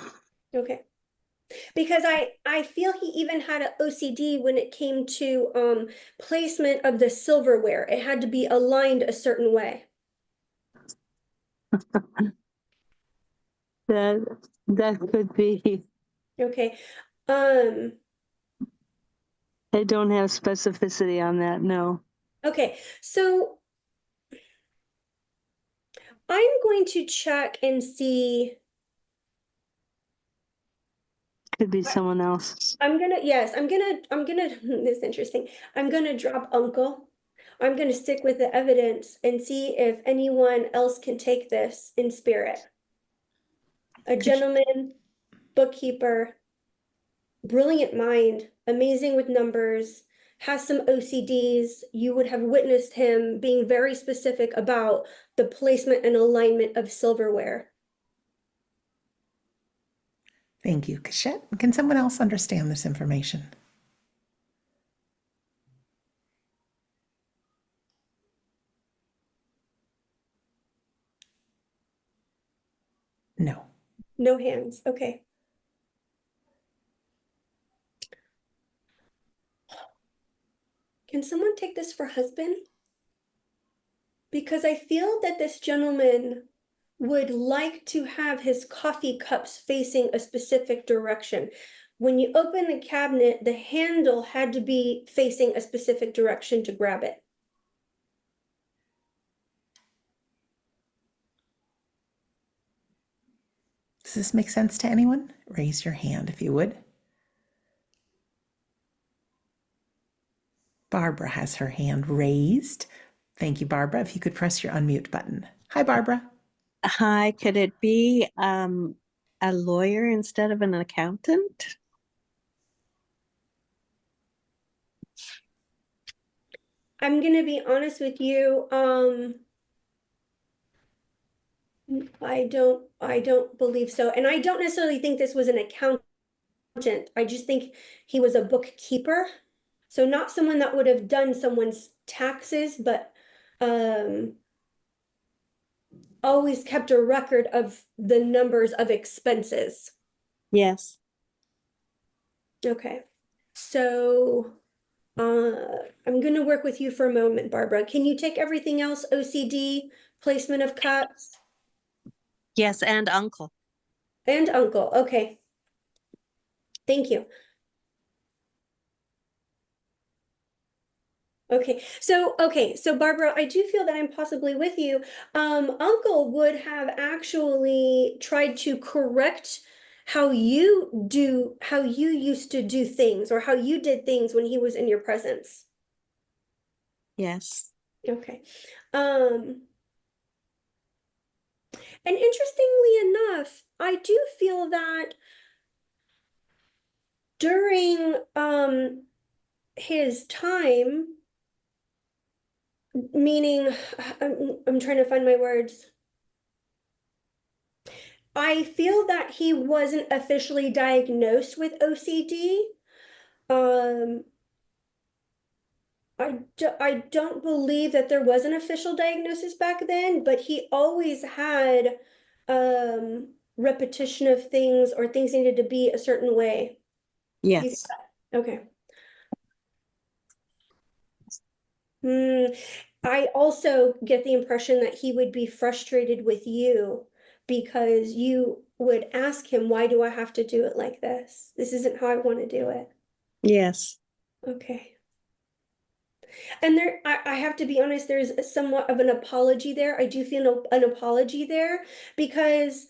Okay. Because I feel he even had an OCD when it came to placement of the silverware. It had to be aligned a certain way. That could be. Okay. I don't have specificity on that, no. Okay. So I'm going to check and see. Could be someone else. Yes, I'm gonna, this is interesting. I'm gonna drop uncle. I'm gonna stick with the evidence and see if anyone else can take this in spirit. A gentleman, bookkeeper, brilliant mind, amazing with numbers, has some OCDs. You would have witnessed him being very specific about the placement and alignment of silverware. Thank you, Keshette. Can someone else understand this information? No. No hands. Okay. Can someone take this for husband? Because I feel that this gentleman would like to have his coffee cups facing a specific direction. When you open the cabinet, the handle had to be facing a specific direction to grab it. Does this make sense to anyone? Raise your hand if you would. Barbara has her hand raised. Thank you, Barbara. If you could press your unmute button. Hi, Barbara. Hi, could it be a lawyer instead of an accountant? I'm gonna be honest with you. I don't believe so. And I don't necessarily think this was an accountant. I just think he was a bookkeeper. So not someone that would have done someone's taxes, but always kept a record of the numbers of expenses. Yes. Okay. So I'm gonna work with you for a moment, Barbara. Can you take everything else, OCD, placement of cups, Yes, and uncle. and uncle? Okay. Thank you. Okay, so Barbara, I do feel that I'm possibly with you. Uncle would have actually tried to correct how you used to do things, or how you did things when he was in your presence. Yes. Okay. And interestingly enough, I do feel that during his time, meaning I'm trying to find my words. I feel that he wasn't officially diagnosed with OCD. Um, I don't believe that there was an official diagnosis back then, but he always had repetition of things, or things needed to be a certain way. Yes. Okay. I also get the impression that he would be frustrated with you because you would ask him, why do I have to do it like this? This isn't how I want to do it. Yes. Okay. And there, I have to be honest, there's somewhat of an apology there. I do feel an apology there, because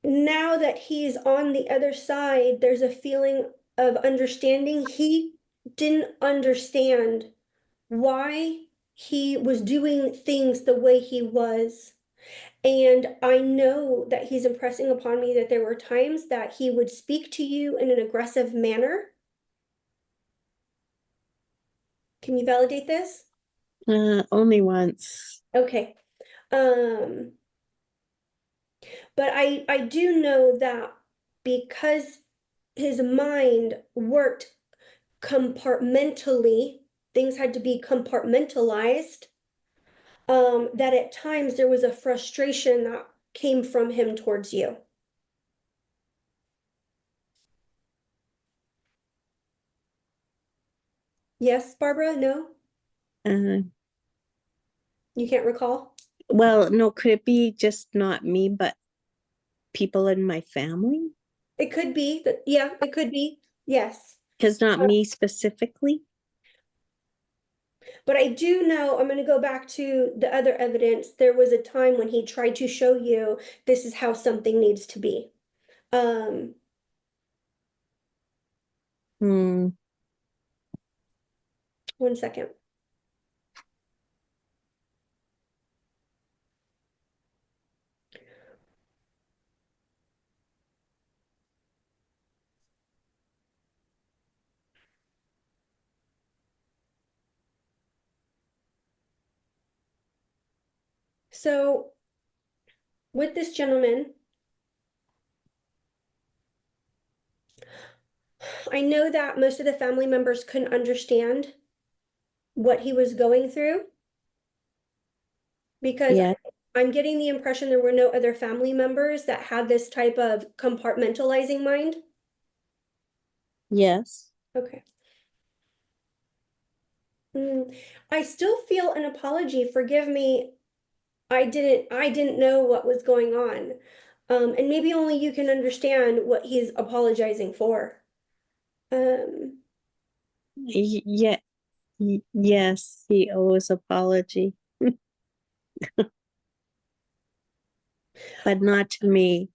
now that he's on the other side, there's a feeling of understanding. He didn't understand why he was doing things the way he was. And I know that he's impressing upon me that there were times that he would speak to you in an aggressive manner. Can you validate this? Only once. Okay. But I do know that because his mind worked compartmentally, things had to be compartmentalized, that at times there was a frustration that came from him towards you. Yes, Barbara? No? Uh, You can't recall? well, no, could it be just not me, but people in my family? It could be that, yeah, it could be. Yes. Because not me specifically. But I do know, I'm going to go back to the other evidence. There was a time when he tried to show you this is how something needs to be. Um, Hmm. One second. So with this gentleman, I know that most of the family members couldn't understand what he was going through, because Yeah. I'm getting the impression there were no other family members that had this type of compartmentalizing mind. Yes. Okay. I still feel an apology. Forgive me. I didn't know what was going on. And maybe only you can understand what he's apologizing for. Yeah. Yes, he owes apology, but not to me.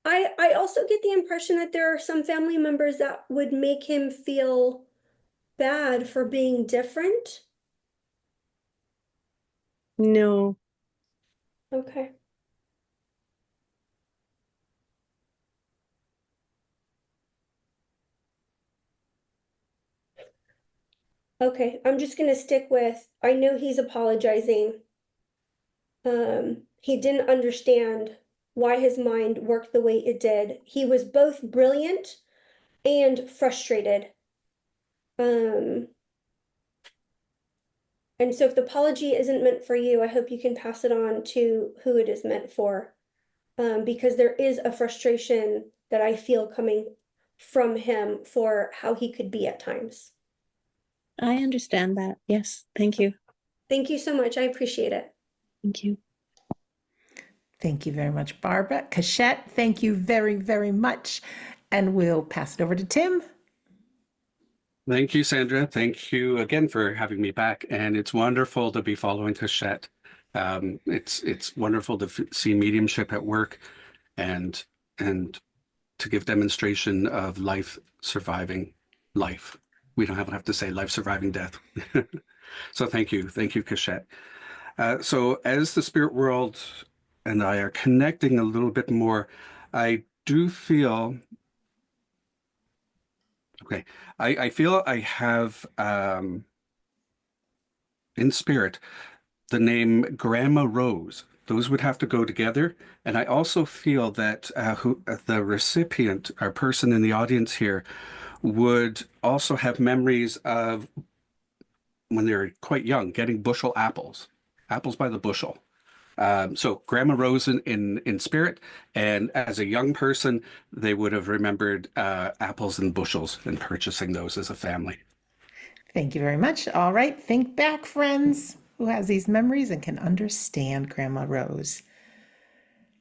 I also get the impression that there are some family members that would make him feel bad for being different. No. Okay. Okay, I'm just gonna stick with, I know he's apologizing. He didn't understand why his mind worked the way it did. He was both brilliant and frustrated. Um, and so if the apology isn't meant for you, I hope you can pass it on to who it is meant for. Because there is a frustration that I feel coming from him for how he could be at times. I understand that. Yes. Thank you. Thank you so much. I appreciate it. Thank you. Thank you very much, Barbara. Keshette, thank you very, very much. And we'll pass it over to Tim. Thank you, Sandra. Thank you again for having me back. And it's wonderful to be following Keshette. It's wonderful to see mediumship at work and to give demonstration of life surviving life. We don't have to say life surviving death. So thank you, Keshette. So as the spirit world and I are connecting a little bit more, I do feel. Okay, I feel I have in spirit the name Grandma Rose. Those would have to go together. And I also feel that the recipient, our person in the audience here, would also have memories of when they were quite young, getting bushel apples by the bushel. So Grandma Rose in spirit, and as a young person, they would have remembered apples in bushels and purchasing those as a family. Thank you very much. All right, think back, friends. Who has these memories and can understand Grandma Rose?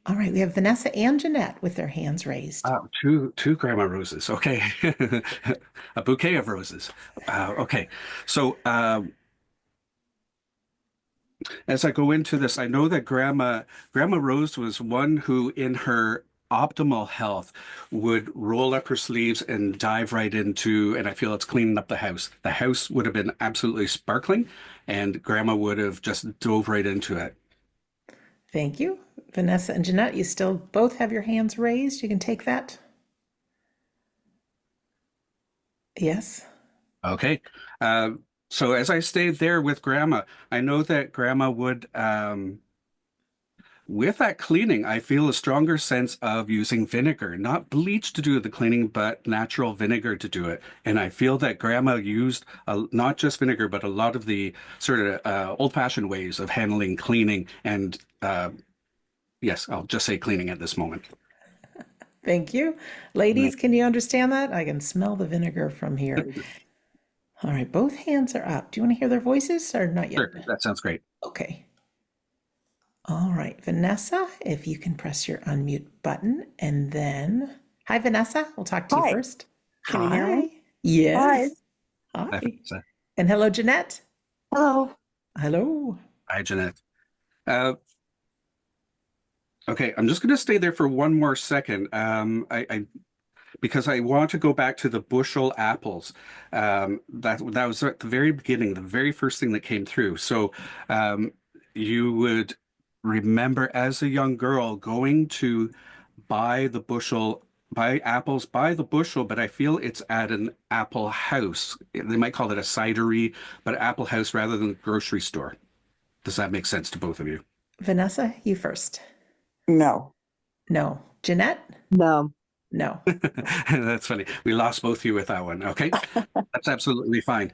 All right, we have Vanessa and Jeanette with their hands raised. Two Grandma Roses. Okay, a bouquet of roses. Okay, so as I go into this, I know that Grandma Rose was one who, in her optimal health, would roll up her sleeves and dive right into, and I feel it's cleaning up the house. The house would have been absolutely sparkling, and Grandma would have just dove right into it. Thank you. Vanessa and Jeanette, you still both have your hands raised. You can take that. Yes. Okay. So as I stayed there with Grandma, I know that Grandma would, with that cleaning, I feel a stronger sense of using vinegar, not bleach to do the cleaning, but natural vinegar to do it. And I feel that Grandma used not just vinegar, but a lot of the sort of old-fashioned ways of handling cleaning. And yes, I'll just say cleaning at this moment. Thank you. Ladies, can you understand that? I can smell the vinegar from here. All right, both hands are up. Do you want to hear their voices or not yet? Sure, that sounds great. Okay. All right, Vanessa, if you can press your unmute button and then, hi, Vanessa. We'll talk to you Hi. first. Can you hear me? Yes. Hi, Hi. Vanessa. And hello, Jeanette. Hello. Hello. Hi, Jeanette. Okay, I'm just going to stay there for one more second. Because I want to go back to the bushel apples. That was at the very beginning, the very first thing that came through. So you would remember as a young girl going to buy apples by the bushel, but I feel it's at an apple house. They might call it a cidery, but apple house rather than a grocery store. Does that make sense to both of you? Vanessa, you first. No. No. Jeanette? No. No. That's funny. We lost both of you with that one. Okay, that's absolutely fine.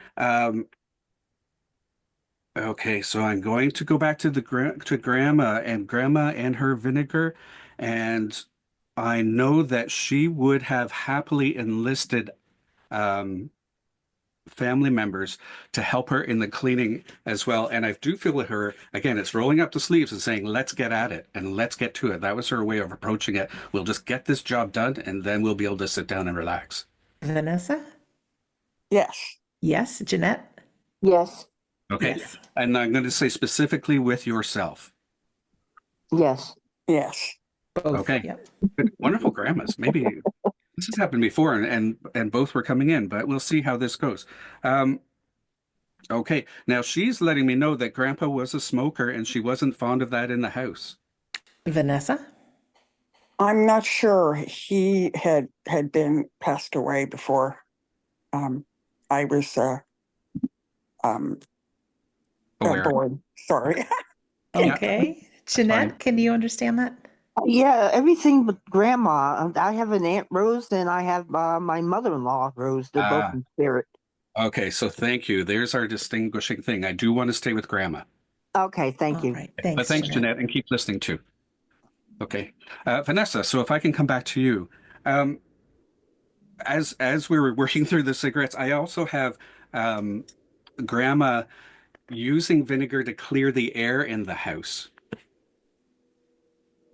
Okay, so I'm going to go back to Grandma and her vinegar, and I know that she would have happily enlisted family members to help her in the cleaning as well. And I do feel her, again, it's rolling up the sleeves and saying, let's get at it and let's get to it. That was her way of approaching it. We'll just get this job done and then we'll be able to sit down and relax. Vanessa? Yes. Yes. Jeanette? Yes. Okay. Yes. And I'm going to say specifically with yourself. Yes. Yes. Both. Okay. Yep. Good. Wonderful grandmas. Maybe this has happened before and both were coming in, but we'll see how this goes. Okay. Now she's letting me know that Grandpa was a smoker and she wasn't fond of that in the house. Vanessa? I'm not sure. He had been passed away before I was Aware. born. Sorry. Okay. Jeanette, can you understand that? Yeah, everything but grandma. I have an Aunt Rose and I have my mother-in-law Rose. They're both in spirit. Okay, so thank you. There's our distinguishing thing. I do want to stay with Grandma. Okay, thank you. All right. Thanks, But thanks, Jeanette, and keep listening too. Okay. Vanessa, so if I can come back to you. As we were working through the cigarettes, I also have Grandma using vinegar to clear the air in the house.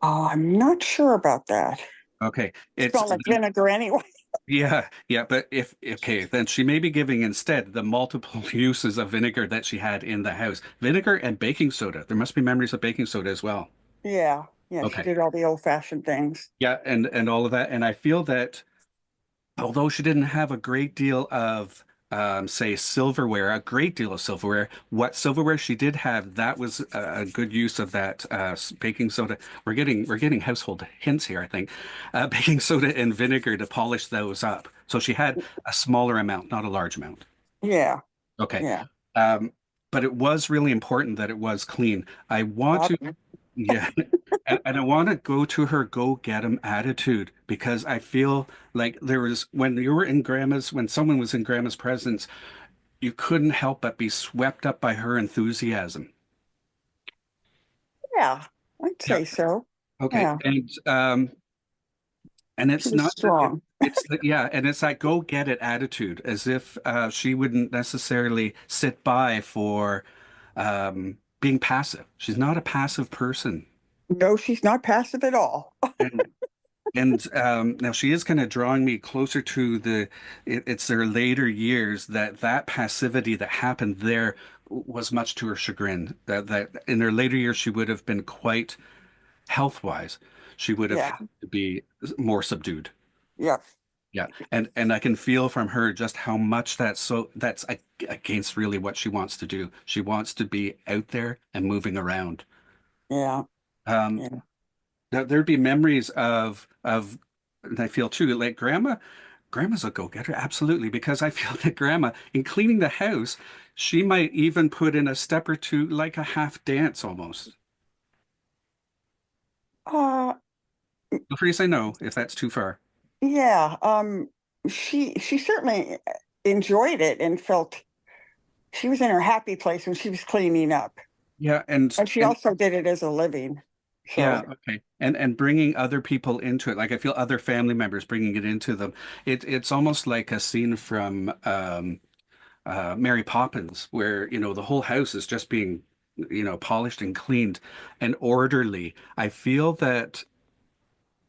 I'm not sure about that. Okay, It it's smelled like vinegar anyway. yeah, but if okay, then she may be giving instead the multiple uses of vinegar that she had in the house. Vinegar and baking soda. There must be memories of baking soda as well. Yeah, yeah, she Okay. did all the old-fashioned things. Yeah, and all of that. And I feel that although she didn't have a great deal of say silverware, a great deal of silverware, what silverware she did have, that was a good use of that baking soda. We're getting household hints here, I think. Baking soda and vinegar to polish those up. So she had a smaller amount, not a large amount. Yeah, Okay. yeah. Um, but it was really important that it was clean. I want to Bob- yeah. And I want to go to her go get 'em attitude because I feel like there was when you were in grandma's, when someone was in grandma's presence, you couldn't help but be swept up by her enthusiasm. Yeah, I'd Yeah. say so. Okay. Yeah, And she it's was not that strong. it's the, yeah, and it's that go get it attitude, as if she wouldn't necessarily sit by for being passive. She's not a passive person. No, she's not passive at all. And now she is kind of drawing me closer to it's their later years that passivity that happened there was much to her chagrin. That in her later years she would have been quite health-wise. She would have Yeah, had to be more subdued. yeah, Yeah, and I can feel from her just how much that's against really what she wants to do. She wants to be out there and moving around. yeah, Um, yeah. there'd be memories of and I feel too like grandma's a go-getter, absolutely, because I feel that grandma in cleaning the house, she might even put in a step or two like a half dance almost. Uh, Feel free to say no if that's too far. yeah, she certainly enjoyed it and felt she was in her happy place when she was cleaning up. Yeah, And she and also did it as a living. yeah, So, okay. And bringing other people into it, like I feel other family members bringing it into them. It's almost like a scene from Mary Poppins, where, the whole house is just being, polished and cleaned and orderly. I feel that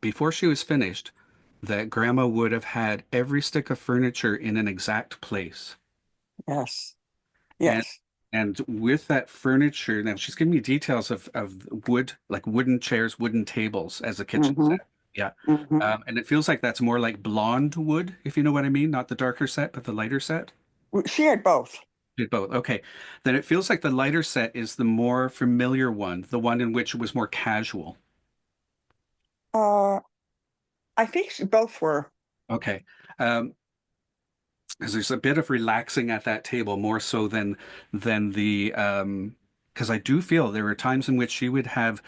before she was finished, that Grandma would have had every stick of furniture in an exact place. yes, And yes. and with that furniture, now she's giving me details of wood, like wooden chairs, wooden tables as a kitchen Mm-hmm, set. Yeah. mm-hmm. And it feels like that's more like blonde wood, if you know what I mean, not the darker set, but the lighter set. She had both. Did both. Okay. Then it feels like the lighter set is the more familiar one, the one in which it was more casual. Uh, I think both were. Okay. Um, because there's a bit of relaxing at that table more so than the because I do feel there were times in which she would have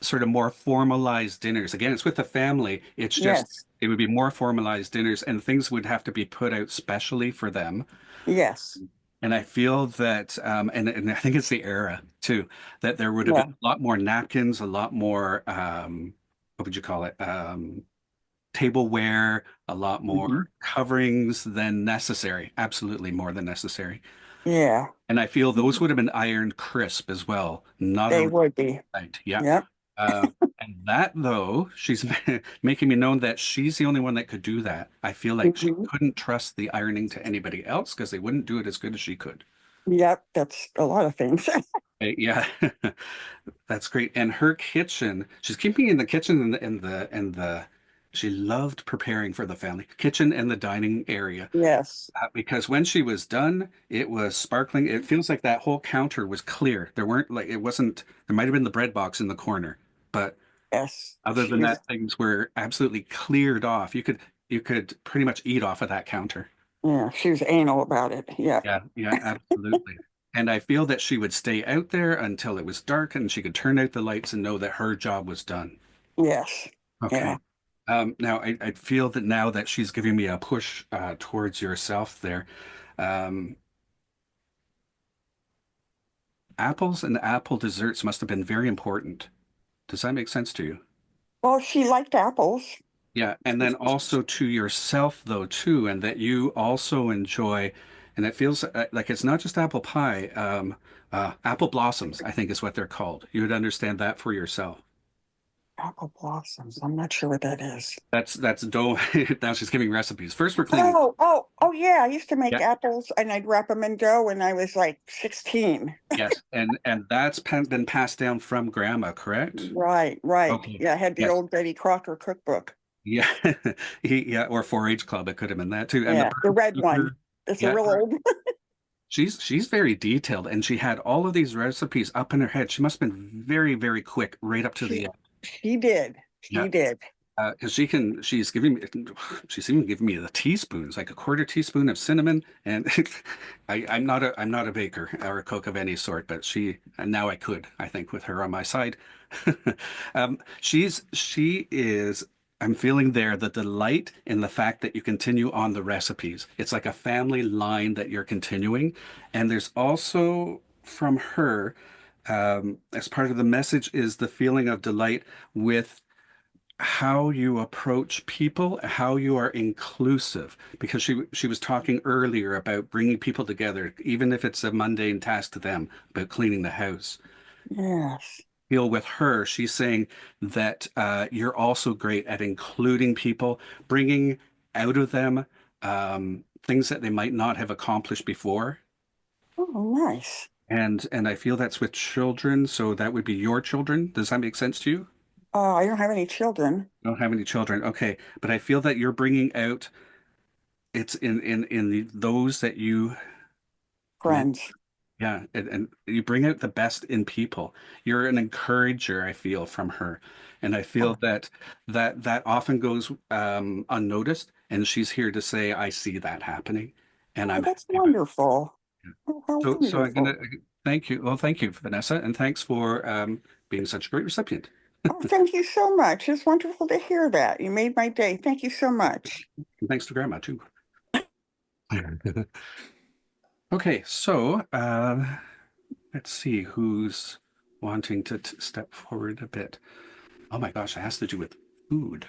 sort of more formalized dinners. Again, it's with the family. It's just Yes, it would be more formalized dinners and things would have to be put out specially for them. yes, And I feel that, and I think it's the era too, that there would have yeah. been a lot more napkins, a lot more, what would you call it? Tableware, a lot Hmm. more coverings than necessary. Absolutely more than necessary. Yeah, And I feel those would have been ironed crisp as well, not they a would be. right. Yeah. Yep. And that though, she's making me known that she's the only one that could do that. I feel like she Hmm. couldn't trust the ironing to anybody else because they wouldn't do it as good as she could. Yep, that's a lot of things. Yeah, that's great. And her kitchen, she's keeping in the kitchen and the she loved preparing for the family kitchen and the dining area Yes, because when she was done, it was sparkling. It feels like that whole counter was clear. There weren't like it wasn't. There might have been the bread box in the corner, but yes. other than that, things were absolutely cleared off. You could pretty much eat off of that counter. Yeah, she was anal about it. Yeah, Yeah, yeah, absolutely. And I feel that she would stay out there until it was dark and she could turn out the lights and know that her job was done. yes, yeah. Okay. Now I feel that now that she's giving me a push towards yourself there. Um, apples and apple desserts must have been very important. Does that make sense to you? Well, she liked apples. Yeah, and then also to yourself though too, and that you also enjoy and it feels like it's not just apple pie. Apple blossoms, I think, is what they're called. You would understand that for yourself. Apple blossoms. I'm not sure what that is. That's dough. Now she's giving recipes. First, we're cleaning. Oh, yeah. I used to make Yeah. apples and I'd wrap them in dough when I was like 16. Yes, and that's been passed down from grandma, correct? Right. Okay. Yeah, I had the Yes. old Betty Crocker cookbook. Yeah, yeah, or 4-H club. It could have been that too. And Yeah, the red one. her- It's yeah, a real old. she's very detailed, and she had all of these recipes up in her head. She must have been very, very quick, right up to the end. She did. Yeah. She did. Because she's even giving me the teaspoons, like a quarter teaspoon of cinnamon. And I'm not a baker or a cook of any sort, but and now I think, with her on my side. She is, I'm feeling there the delight in the fact that you continue on the recipes. It's like a family line that you're continuing. And there's also from her, as part of the message, is the feeling of delight with how you approach people, how you are inclusive, because she was talking earlier about bringing people together, even if it's a mundane task to them, about cleaning the house. Yes. Feel with her, she's saying that you're also great at including people, bringing out of them things that they might not have accomplished before. Oh, nice. And I feel that's with children, so that would be your children. Does that make sense to you? I don't have any children. Don't have any children. Okay. But I feel that you're bringing out, it's in those that you, Friends. yeah, and you bring out the best in people. You're an encourager, I feel, from her. And I feel that often goes unnoticed. And she's here to say, I see that happening. And I'm That's happy about it. wonderful. Oh, how So I'm wonderful. gonna thank you. Well, thank you, Vanessa, and thanks for being such a great recipient. Oh, thank you so much. It's wonderful to hear that. You made my day. Thank you so much. And thanks to Grandma too. Okay, so let's see who's wanting to step forward a bit. Oh my gosh, it has to do with food.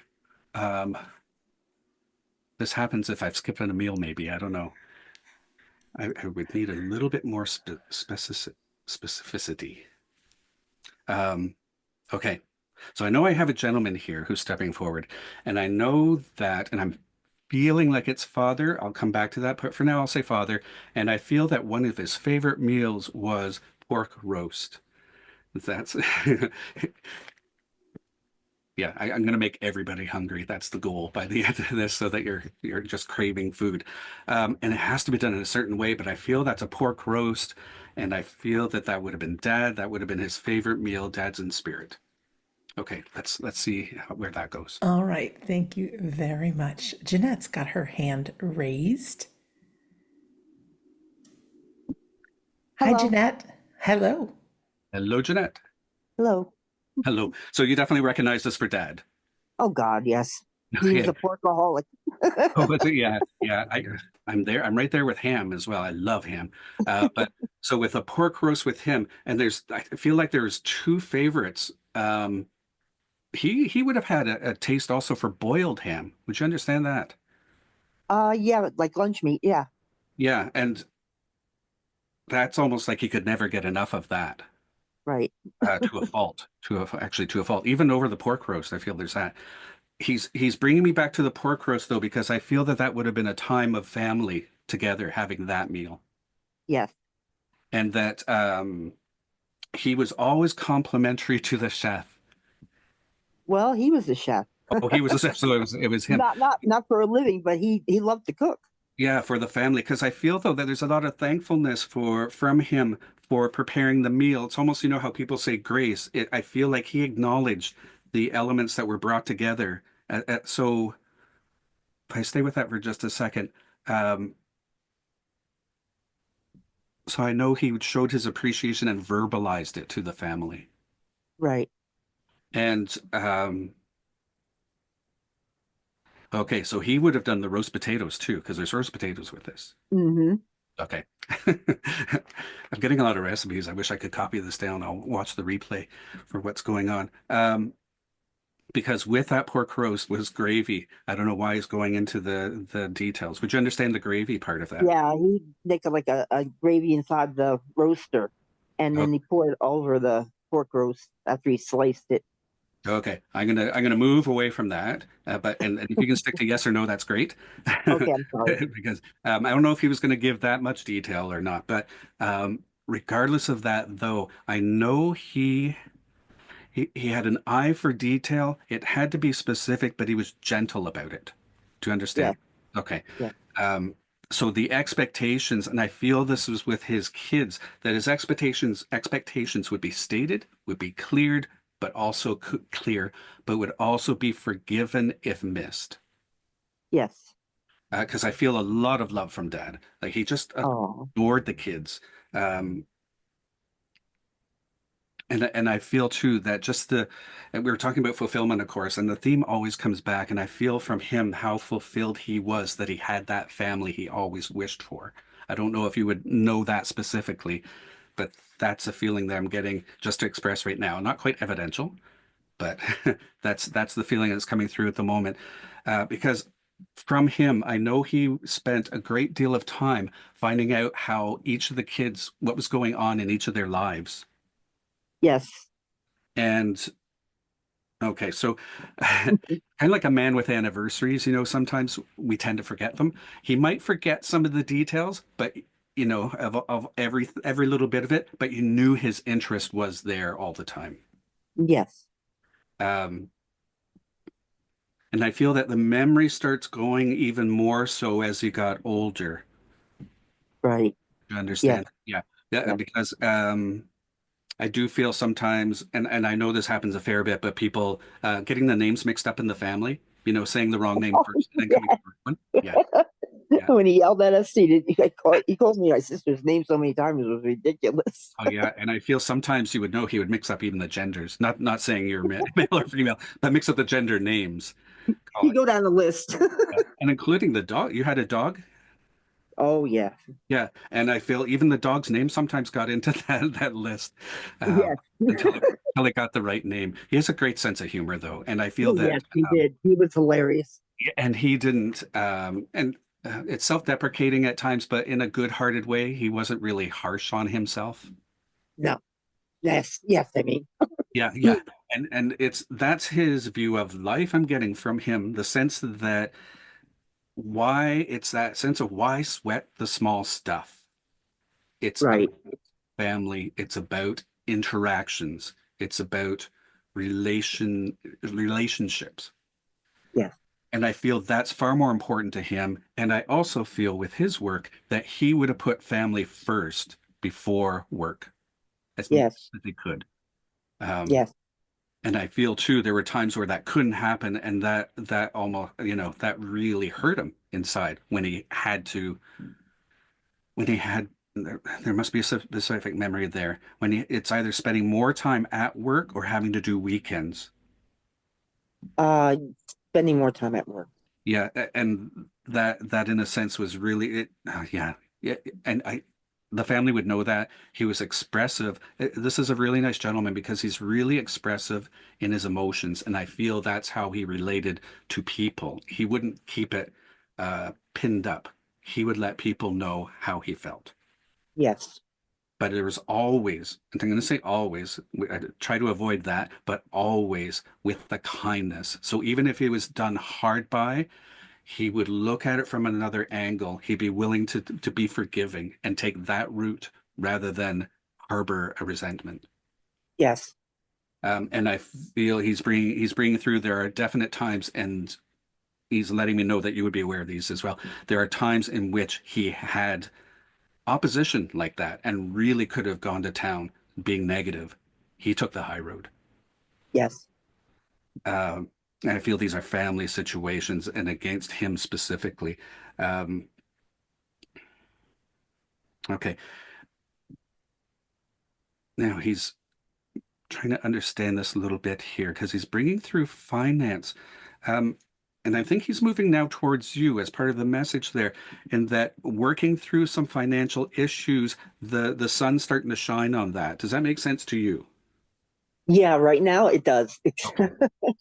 This happens if I've skipped on a meal, maybe. I don't know. I would need a little bit more specificity. Okay, so I know I have a gentleman here who's stepping forward, and I know that, and I'm feeling like it's father. I'll come back to that, but for now I'll say father. And I feel that one of his favorite meals was pork roast. That's yeah, I'm going to make everybody hungry. That's the goal by the end of this, so that you're just craving food. And it has to be done in a certain way, but I feel that's a pork roast, and I feel that would have been Dad. That would have been his favorite meal. Dad's in spirit. Okay, let's see where that goes. All right. Thank you very much. Jeanette's got her hand raised. Hi, Hello. Jeanette. Hello. Hello, Jeanette. Hello. Hello. So you definitely recognize this for Dad. Oh God, yes. He was Okay. a porkaholic. Oh, but yeah. I'm there. I'm right there with ham as well. I love ham. But so with a pork roast with him, and I feel like there's two favorites. He would have had a taste also for boiled ham. Would you understand that? Yeah, like lunch meat. Yeah. Yeah, and that's almost like he could never get enough of that. Right. To a fault. Actually to a fault. Even over the pork roast, I feel there's that. He's bringing me back to the pork roast though, because I feel that would have been a time of family together having that meal, Yes. and that he was always complimentary to the chef. Well, he was a chef. Oh, he was a chef, so it was him. Not for a living, but he loved to cook. Yeah, for the family, because I feel though that there's a lot of thankfulness from him for preparing the meal. It's almost, how people say grace. I feel like he acknowledged the elements that were brought together. So if I stay with that for just a second, so I know he showed his appreciation and verbalized it to the family. Right. And okay, so he would have done the roast potatoes too, because there's roast potatoes with this. Mm-hmm. Okay. I'm getting a lot of recipes. I wish I could copy this down. I'll watch the replay for what's going on. because with that pork roast was gravy. I don't know why he's going into the details. Would you understand the gravy part of that? Yeah, he make a gravy inside the roaster, and Oh, then he poured it over the pork roast after he sliced it. okay, I'm gonna move away from that. But and if you can stick to yes or no, that's great. Okay, I'm sorry. Because I don't know if he was going to give that much detail or not. But regardless of that, though, I know he had an eye for detail. It had to be specific, but he was gentle about it. Do you Yeah, understand? Okay. yeah, So the expectations, and I feel this was with his kids, that his expectations would be stated, would be cleared, but also clear, but would also be forgiven if missed. yes. Because I feel a lot of love from Dad. Like he just Oh, adored the kids. Um, and I feel too that and we were talking about fulfillment, of course, and the theme always comes back. And I feel from him how fulfilled he was that he had that family he always wished for. I don't know if you would know that specifically, but that's a feeling that I'm getting just to express right now. Not quite evidential, but that's the feeling that's coming through at the moment. Because from him, I know he spent a great deal of time finding out how each of the kids, what was going on in each of their lives. yes, And okay, so kind of like a man with anniversaries, sometimes we tend to forget them. He might forget some of the details, but of every little bit of it, but you knew his interest was there all the time. yes. Um, and I feel that the memory starts going even more so as he got older. Right. You Yes, understand? Yeah. Yeah, yes. because I do feel sometimes, and I know this happens a fair bit, but people getting the names mixed up in the family, saying the wrong name Oh, first and then yeah. coming to the right one. Yeah, yeah. When he yelled at us, he called me my sister's name so many times, it was ridiculous. Oh, yeah. And I feel sometimes you would know he would mix up even the genders. Not saying you're male or female, but mix up the gender names. Call You it. go down the list. Yeah. And including the dog. You had a dog? Oh, yeah. Yeah. And I feel even the dog's name sometimes got into that list Yes. until it got the right name. He has a great sense of humor, though. And I feel Oh, that yes, he did. He was hilarious. and he didn't and it's self-deprecating at times, but in a good-hearted way. He wasn't really harsh on himself. No. Yes, yes, I mean. Yeah, yeah. And that's his view of life. I'm getting from him the sense that it's that sense of why sweat the small stuff. It's about Right. family, it's about interactions, it's about relationships. Yes, And I feel that's far more important to him. And I also feel with his work that he would have put family first before work as much yes, as he could. Um, yes, and I feel too there were times where that couldn't happen, and that almost that really hurt him inside when he had there must be a specific memory there when it's either spending more time at work or having to do weekends. uh spending more time at work. Yeah, and that in a sense was really it. Yeah, yeah, and the family would know that he was expressive. This is a really nice gentleman because he's really expressive in his emotions, and I feel that's how he related to people. He wouldn't keep it pinned up. He would let people know how he felt. Yes, But there was always, and I'm going to say always, I try to avoid that, but always with the kindness. So even if it was done hard by, he would look at it from another angle. He'd be willing to be forgiving and take that route rather than harbor a resentment. yes, And I feel he's bringing through. There are definite times, and he's letting me know that you would be aware of these as well. There are times in which he had opposition like that and really could have gone to town being negative. He took the high road. yes. Um, and I feel these are family situations and against him specifically. Um, okay. Now he's trying to understand this a little bit here because he's bringing through finance. Um, and I think he's moving now towards you as part of the message there, in that working through some financial issues, the sun's starting to shine on that. Does that make sense to you? Yeah, right now it does.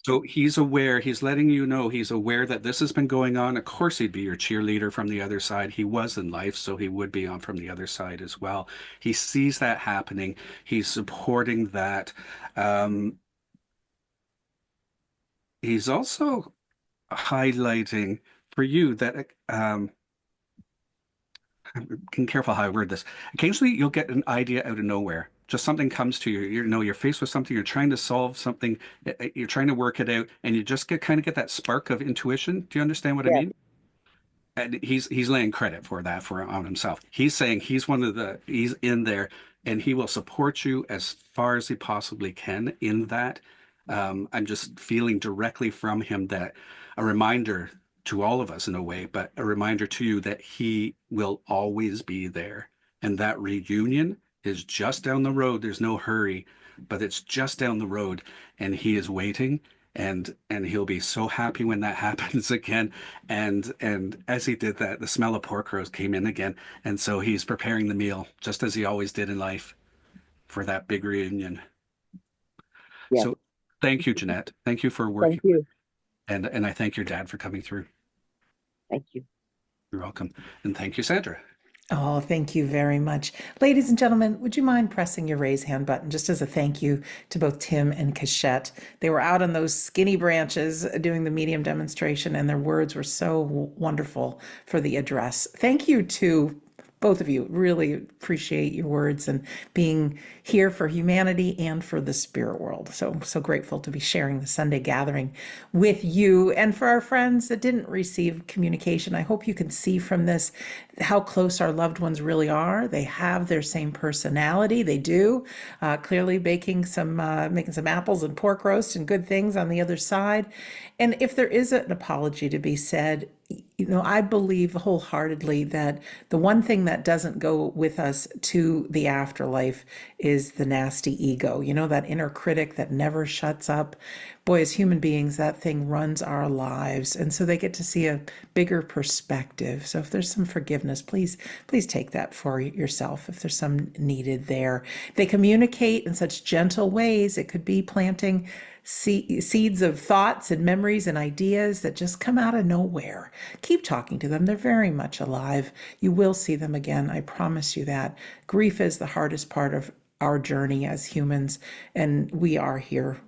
So he's aware, he's letting you know he's aware that this has been going on. Of course, he'd be your cheerleader from the other side. He was in life, so he would be on from the other side as well. He sees that happening. He's supporting that. Um, he's also highlighting for you that I'm careful how I word this. Occasionally, you'll get an idea out of nowhere. Just something comes to you. You know, you're faced with something. You're trying to solve something. You're trying to work it out, and you just get kind of get that spark of intuition. Do you understand what I Yeah. mean? And he's laying credit for that for on himself. He's saying he's in there, and he will support you as far as he possibly can in that. I'm just feeling directly from him that a reminder to all of us in a way, but a reminder to you that he will always be there. And that reunion is just down the road. There's no hurry, but it's just down the road, and he is waiting. And he'll be so happy when that happens again. And as he did that, the smell of pork roast came in again. And so he's preparing the meal, just as he always did in life, for that big reunion. Yeah. So thank you, Jeanette. Thank you for working. Thank you. And I thank your dad for coming through. Thank you. You're welcome. And thank you, Sandra. Oh, thank you very much. Ladies and gentlemen, would you mind pressing your raise hand button just as a thank you to both Tim and Keshette? They were out on those skinny branches doing the medium demonstration, and their words were so wonderful for the address. Thank you to both of you. Really appreciate your words and being here for humanity and for the spirit world. So grateful to be sharing the Sunday gathering with you. And for our friends that didn't receive communication, I hope you can see from this how close our loved ones really are. They have their same personality. They do. Clearly making some apples and pork roast and good things on the other side. And if there is an apology to be said, you know, I believe wholeheartedly that the one thing that doesn't go with us to the afterlife is the nasty ego, you know, that inner critic that never shuts up. Boy, as human beings, that thing runs our lives. And so they get to see a bigger perspective. So if there's some forgiveness, please take that for yourself if there's some needed there. They communicate in such gentle ways. It could be planting seeds of thoughts and memories and ideas that just come out of nowhere. Keep talking to them. They're very much alive. You will see them again. I promise you that. Grief is the hardest part of our journey as humans, and we are here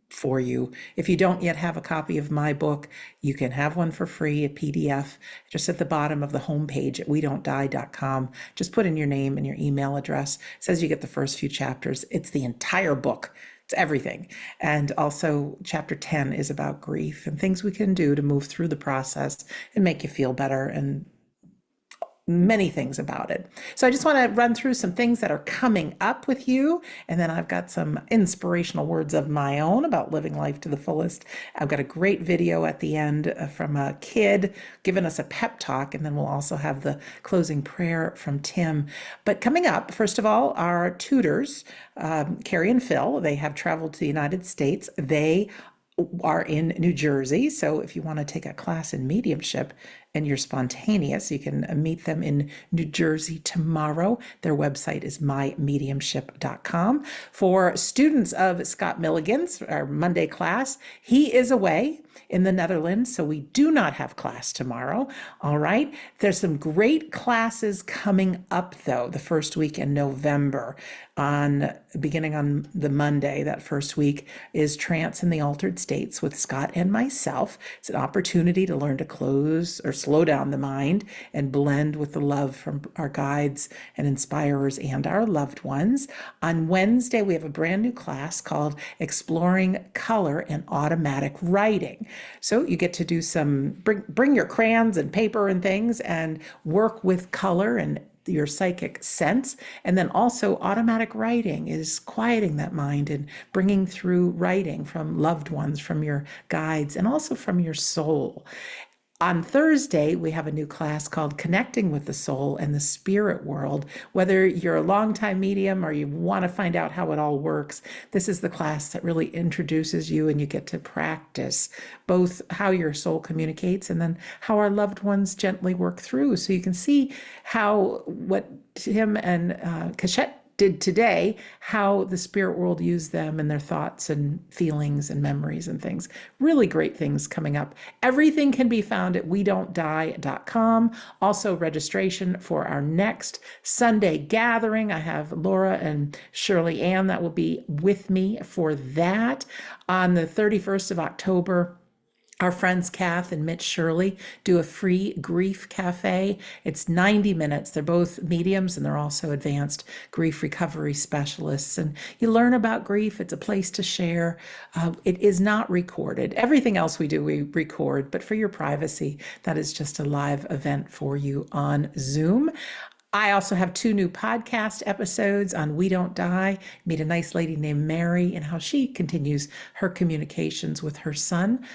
for you. If you don't yet have a copy of my book, you can have one for free, a PDF, just at the bottom of the homepage at wedon'tdie.com. Just put in your name and your email address. It says you get the first few chapters. It's the entire book. It's everything. And also chapter 10 is about grief and things we can do to move through the process and make you feel better and many things about it. So I just want to run through some things that are coming up with you. And then I've got some inspirational words of my own about living life to the fullest. I've got a great video at the end from a kid giving us a pep talk. And then we'll also have the closing prayer from Tim. But coming up, first of all, our tutors, Carrie and Phil, they have traveled to the United States. They are in New Jersey. So if you want to take a class in mediumship and you're spontaneous, you can meet them in New Jersey tomorrow. Their website is mymediumship.com. For students of Scott Milligan's, our Monday class, he is away in the Netherlands, so we do not have class tomorrow. All right. There's some great classes coming up, though, the first week in November. Beginning on the Monday, that first week, is Trance in the Altered States with Scott and myself. It's an opportunity to learn to close or slow down the mind and blend with the love from our guides and inspirers and our loved ones. On Wednesday, we have a brand new class called Exploring Color and Automatic Writing. So you get to do bring your crayons and paper and things and work with color and your psychic sense. And then also automatic writing is quieting that mind and bringing through writing from loved ones, from your guides, and also from your soul. On Thursday, we have a new class called Connecting with the Soul and the Spirit World. Whether you're a longtime medium or you want to find out how it all works, this is the class that really introduces you, and you get to practice both how your soul communicates and then how our loved ones gently work through. So you can see how what Tim and Keshette did today, how the spirit world used them and their thoughts and feelings and memories and things. Really great things coming up. Everything can be found at wedon'tdie.com. Also, registration for our next Sunday gathering. I have Laura and Shirley Ann that will be with me for that on the 31st of October. Our friends Kath and Mitch Shirley do a free grief cafe. It's 90 minutes. They're both mediums and they're also advanced grief recovery specialists. And you learn about grief. It's a place to share. It is not recorded. Everything else we do, we record, but for your privacy, that is just a live event for you on Zoom. I also have 2 new podcast episodes on We Don't Die. Meet a nice lady named Mary and how she continues her communications with her son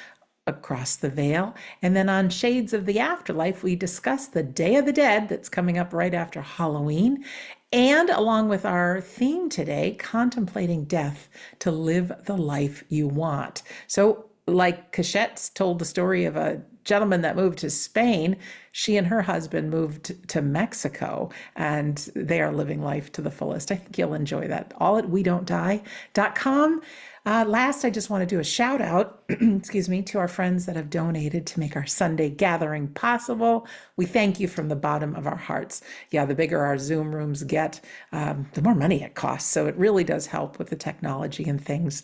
across the veil. And then on Shades of the Afterlife, we discuss the Day of the Dead that's coming up right after Halloween. And along with our theme today, contemplating death to live the life you want. So like Keshette told the story of a gentleman that moved to Spain, she and her husband moved to Mexico and they are living life to the fullest. I think you'll enjoy that. All at wedon'tdie.com. Last, I just want to do a shout out, excuse me, to our friends that have donated to make our Sunday gathering possible. We thank you from the bottom of our hearts. Yeah, the bigger our Zoom rooms get, the more money it costs. So it really does help with the technology and things.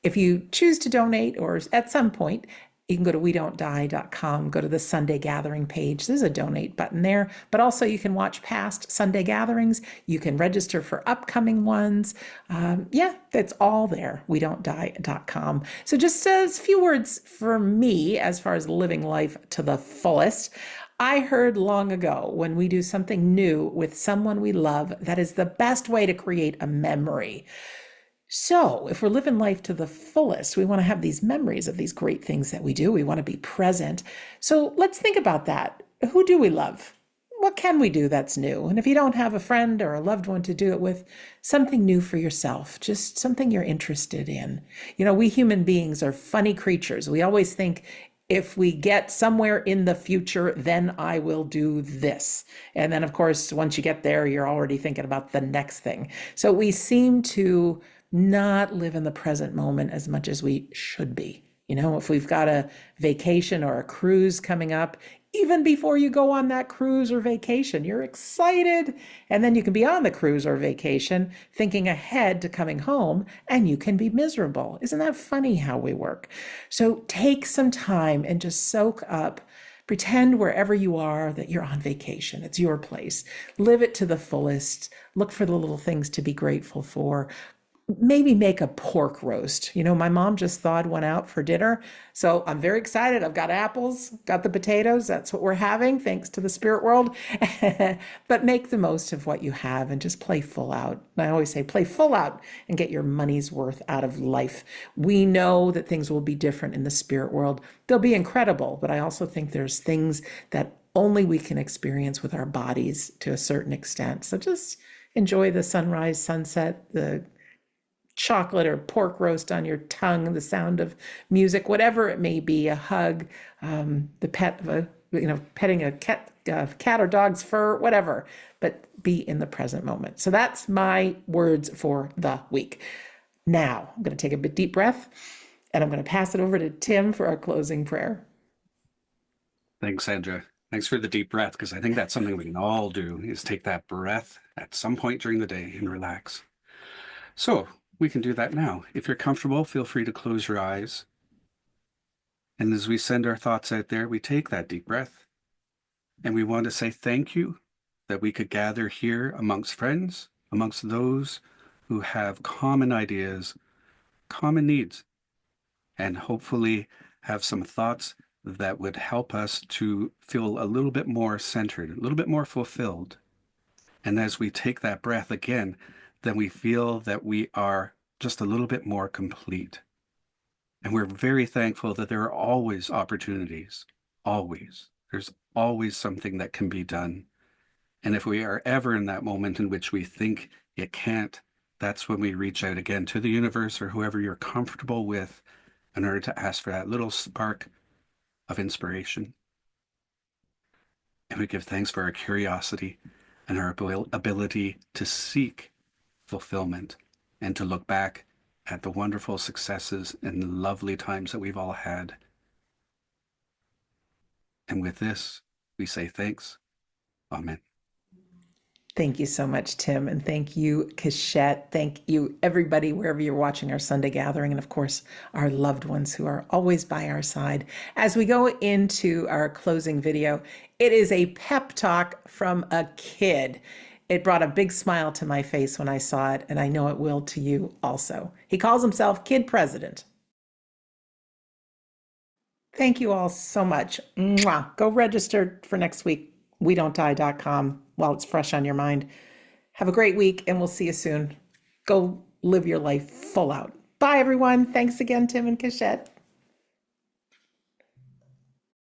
If you choose to donate, or at some point, you can go to wedon'tdie.com, go to the Sunday gathering page. There's a donate button there, but also you can watch past Sunday gatherings. You can register for upcoming ones. Yeah, that's all there, wedon'tdie.com. So just a few words for me as far as living life to the fullest. I heard long ago, when we do something new with someone we love, that is the best way to create a memory. So if we're living life to the fullest, we want to have these memories of these great things that we do. We want to be present. So let's think about that. Who do we love? What can we do that's new? And if you don't have a friend or a loved one to do it with, something new for yourself, just something you're interested in. You know, we human beings are funny creatures. We always think, if we get somewhere in the future, then I will do this. And then, of course, once you get there, you're already thinking about the next thing. So we seem to not live in the present moment as much as we should be. You know, if we've got a vacation or a cruise coming up, even before you go on that cruise or vacation, you're excited. And then you can be on the cruise or vacation thinking ahead to coming home and you can be miserable. Isn't that funny how we work? So take some time and just soak up. Pretend wherever you are that you're on vacation. It's your place. Live it to the fullest. Look for the little things to be grateful for. Maybe make a pork roast. You know, my mom just thawed one out for dinner. So I'm very excited. I've got apples, got the potatoes. That's what we're having, thanks to the spirit world. But make the most of what you have and just play full out. I always say play full out and get your money's worth out of life. We know that things will be different in the spirit world. They'll be incredible, but I also think there's things that only we can experience with our bodies to a certain extent. So just enjoy the sunrise, sunset, the chocolate or pork roast on your tongue, the sound of music, whatever it may be, a hug, the pet of a, petting a cat or dog's fur, whatever, but be in the present moment. So that's my words for the week. Now I'm going to take a deep breath and I'm going to pass it over to Tim for our closing prayer. Thanks, Sandra. Thanks for the deep breath, because I think that's something we can all do, is take that breath at some point during the day and relax. So we can do that now. If you're comfortable, feel free to close your eyes. And as we send our thoughts out there, we take that deep breath. And we want to say thank you that we could gather here amongst friends, amongst those who have common ideas, common needs, and hopefully have some thoughts that would help us to feel a little bit more centered, a little bit more fulfilled. And as we take that breath again, then we feel that we are just a little bit more complete. And we're very thankful that there are always opportunities, always. There's always something that can be done. And if we are ever in that moment in which we think it can't, that's when we reach out again to the universe or whoever you're comfortable with in order to ask for that little spark of inspiration. And we give thanks for our curiosity and our ability to seek fulfillment, and to look back at the wonderful successes and the lovely times that we've all had. And with this, we say thanks. Amen. Thank you so much, Tim. And thank you, Keshette. Thank you, everybody, wherever you're watching our Sunday gathering. And of course, our loved ones who are always by our side. As we go into our closing video, it is a pep talk from a kid. It brought a big smile to my face when I saw it, and I know it will to you also. He calls himself Kid President. Thank you all so much. Mwah. Go register for next week, wedon'tdie.com, while it's fresh on your mind. Have a great week, and we'll see you soon. Go live your life full out. Bye, everyone. Thanks again, Tim and Keshette.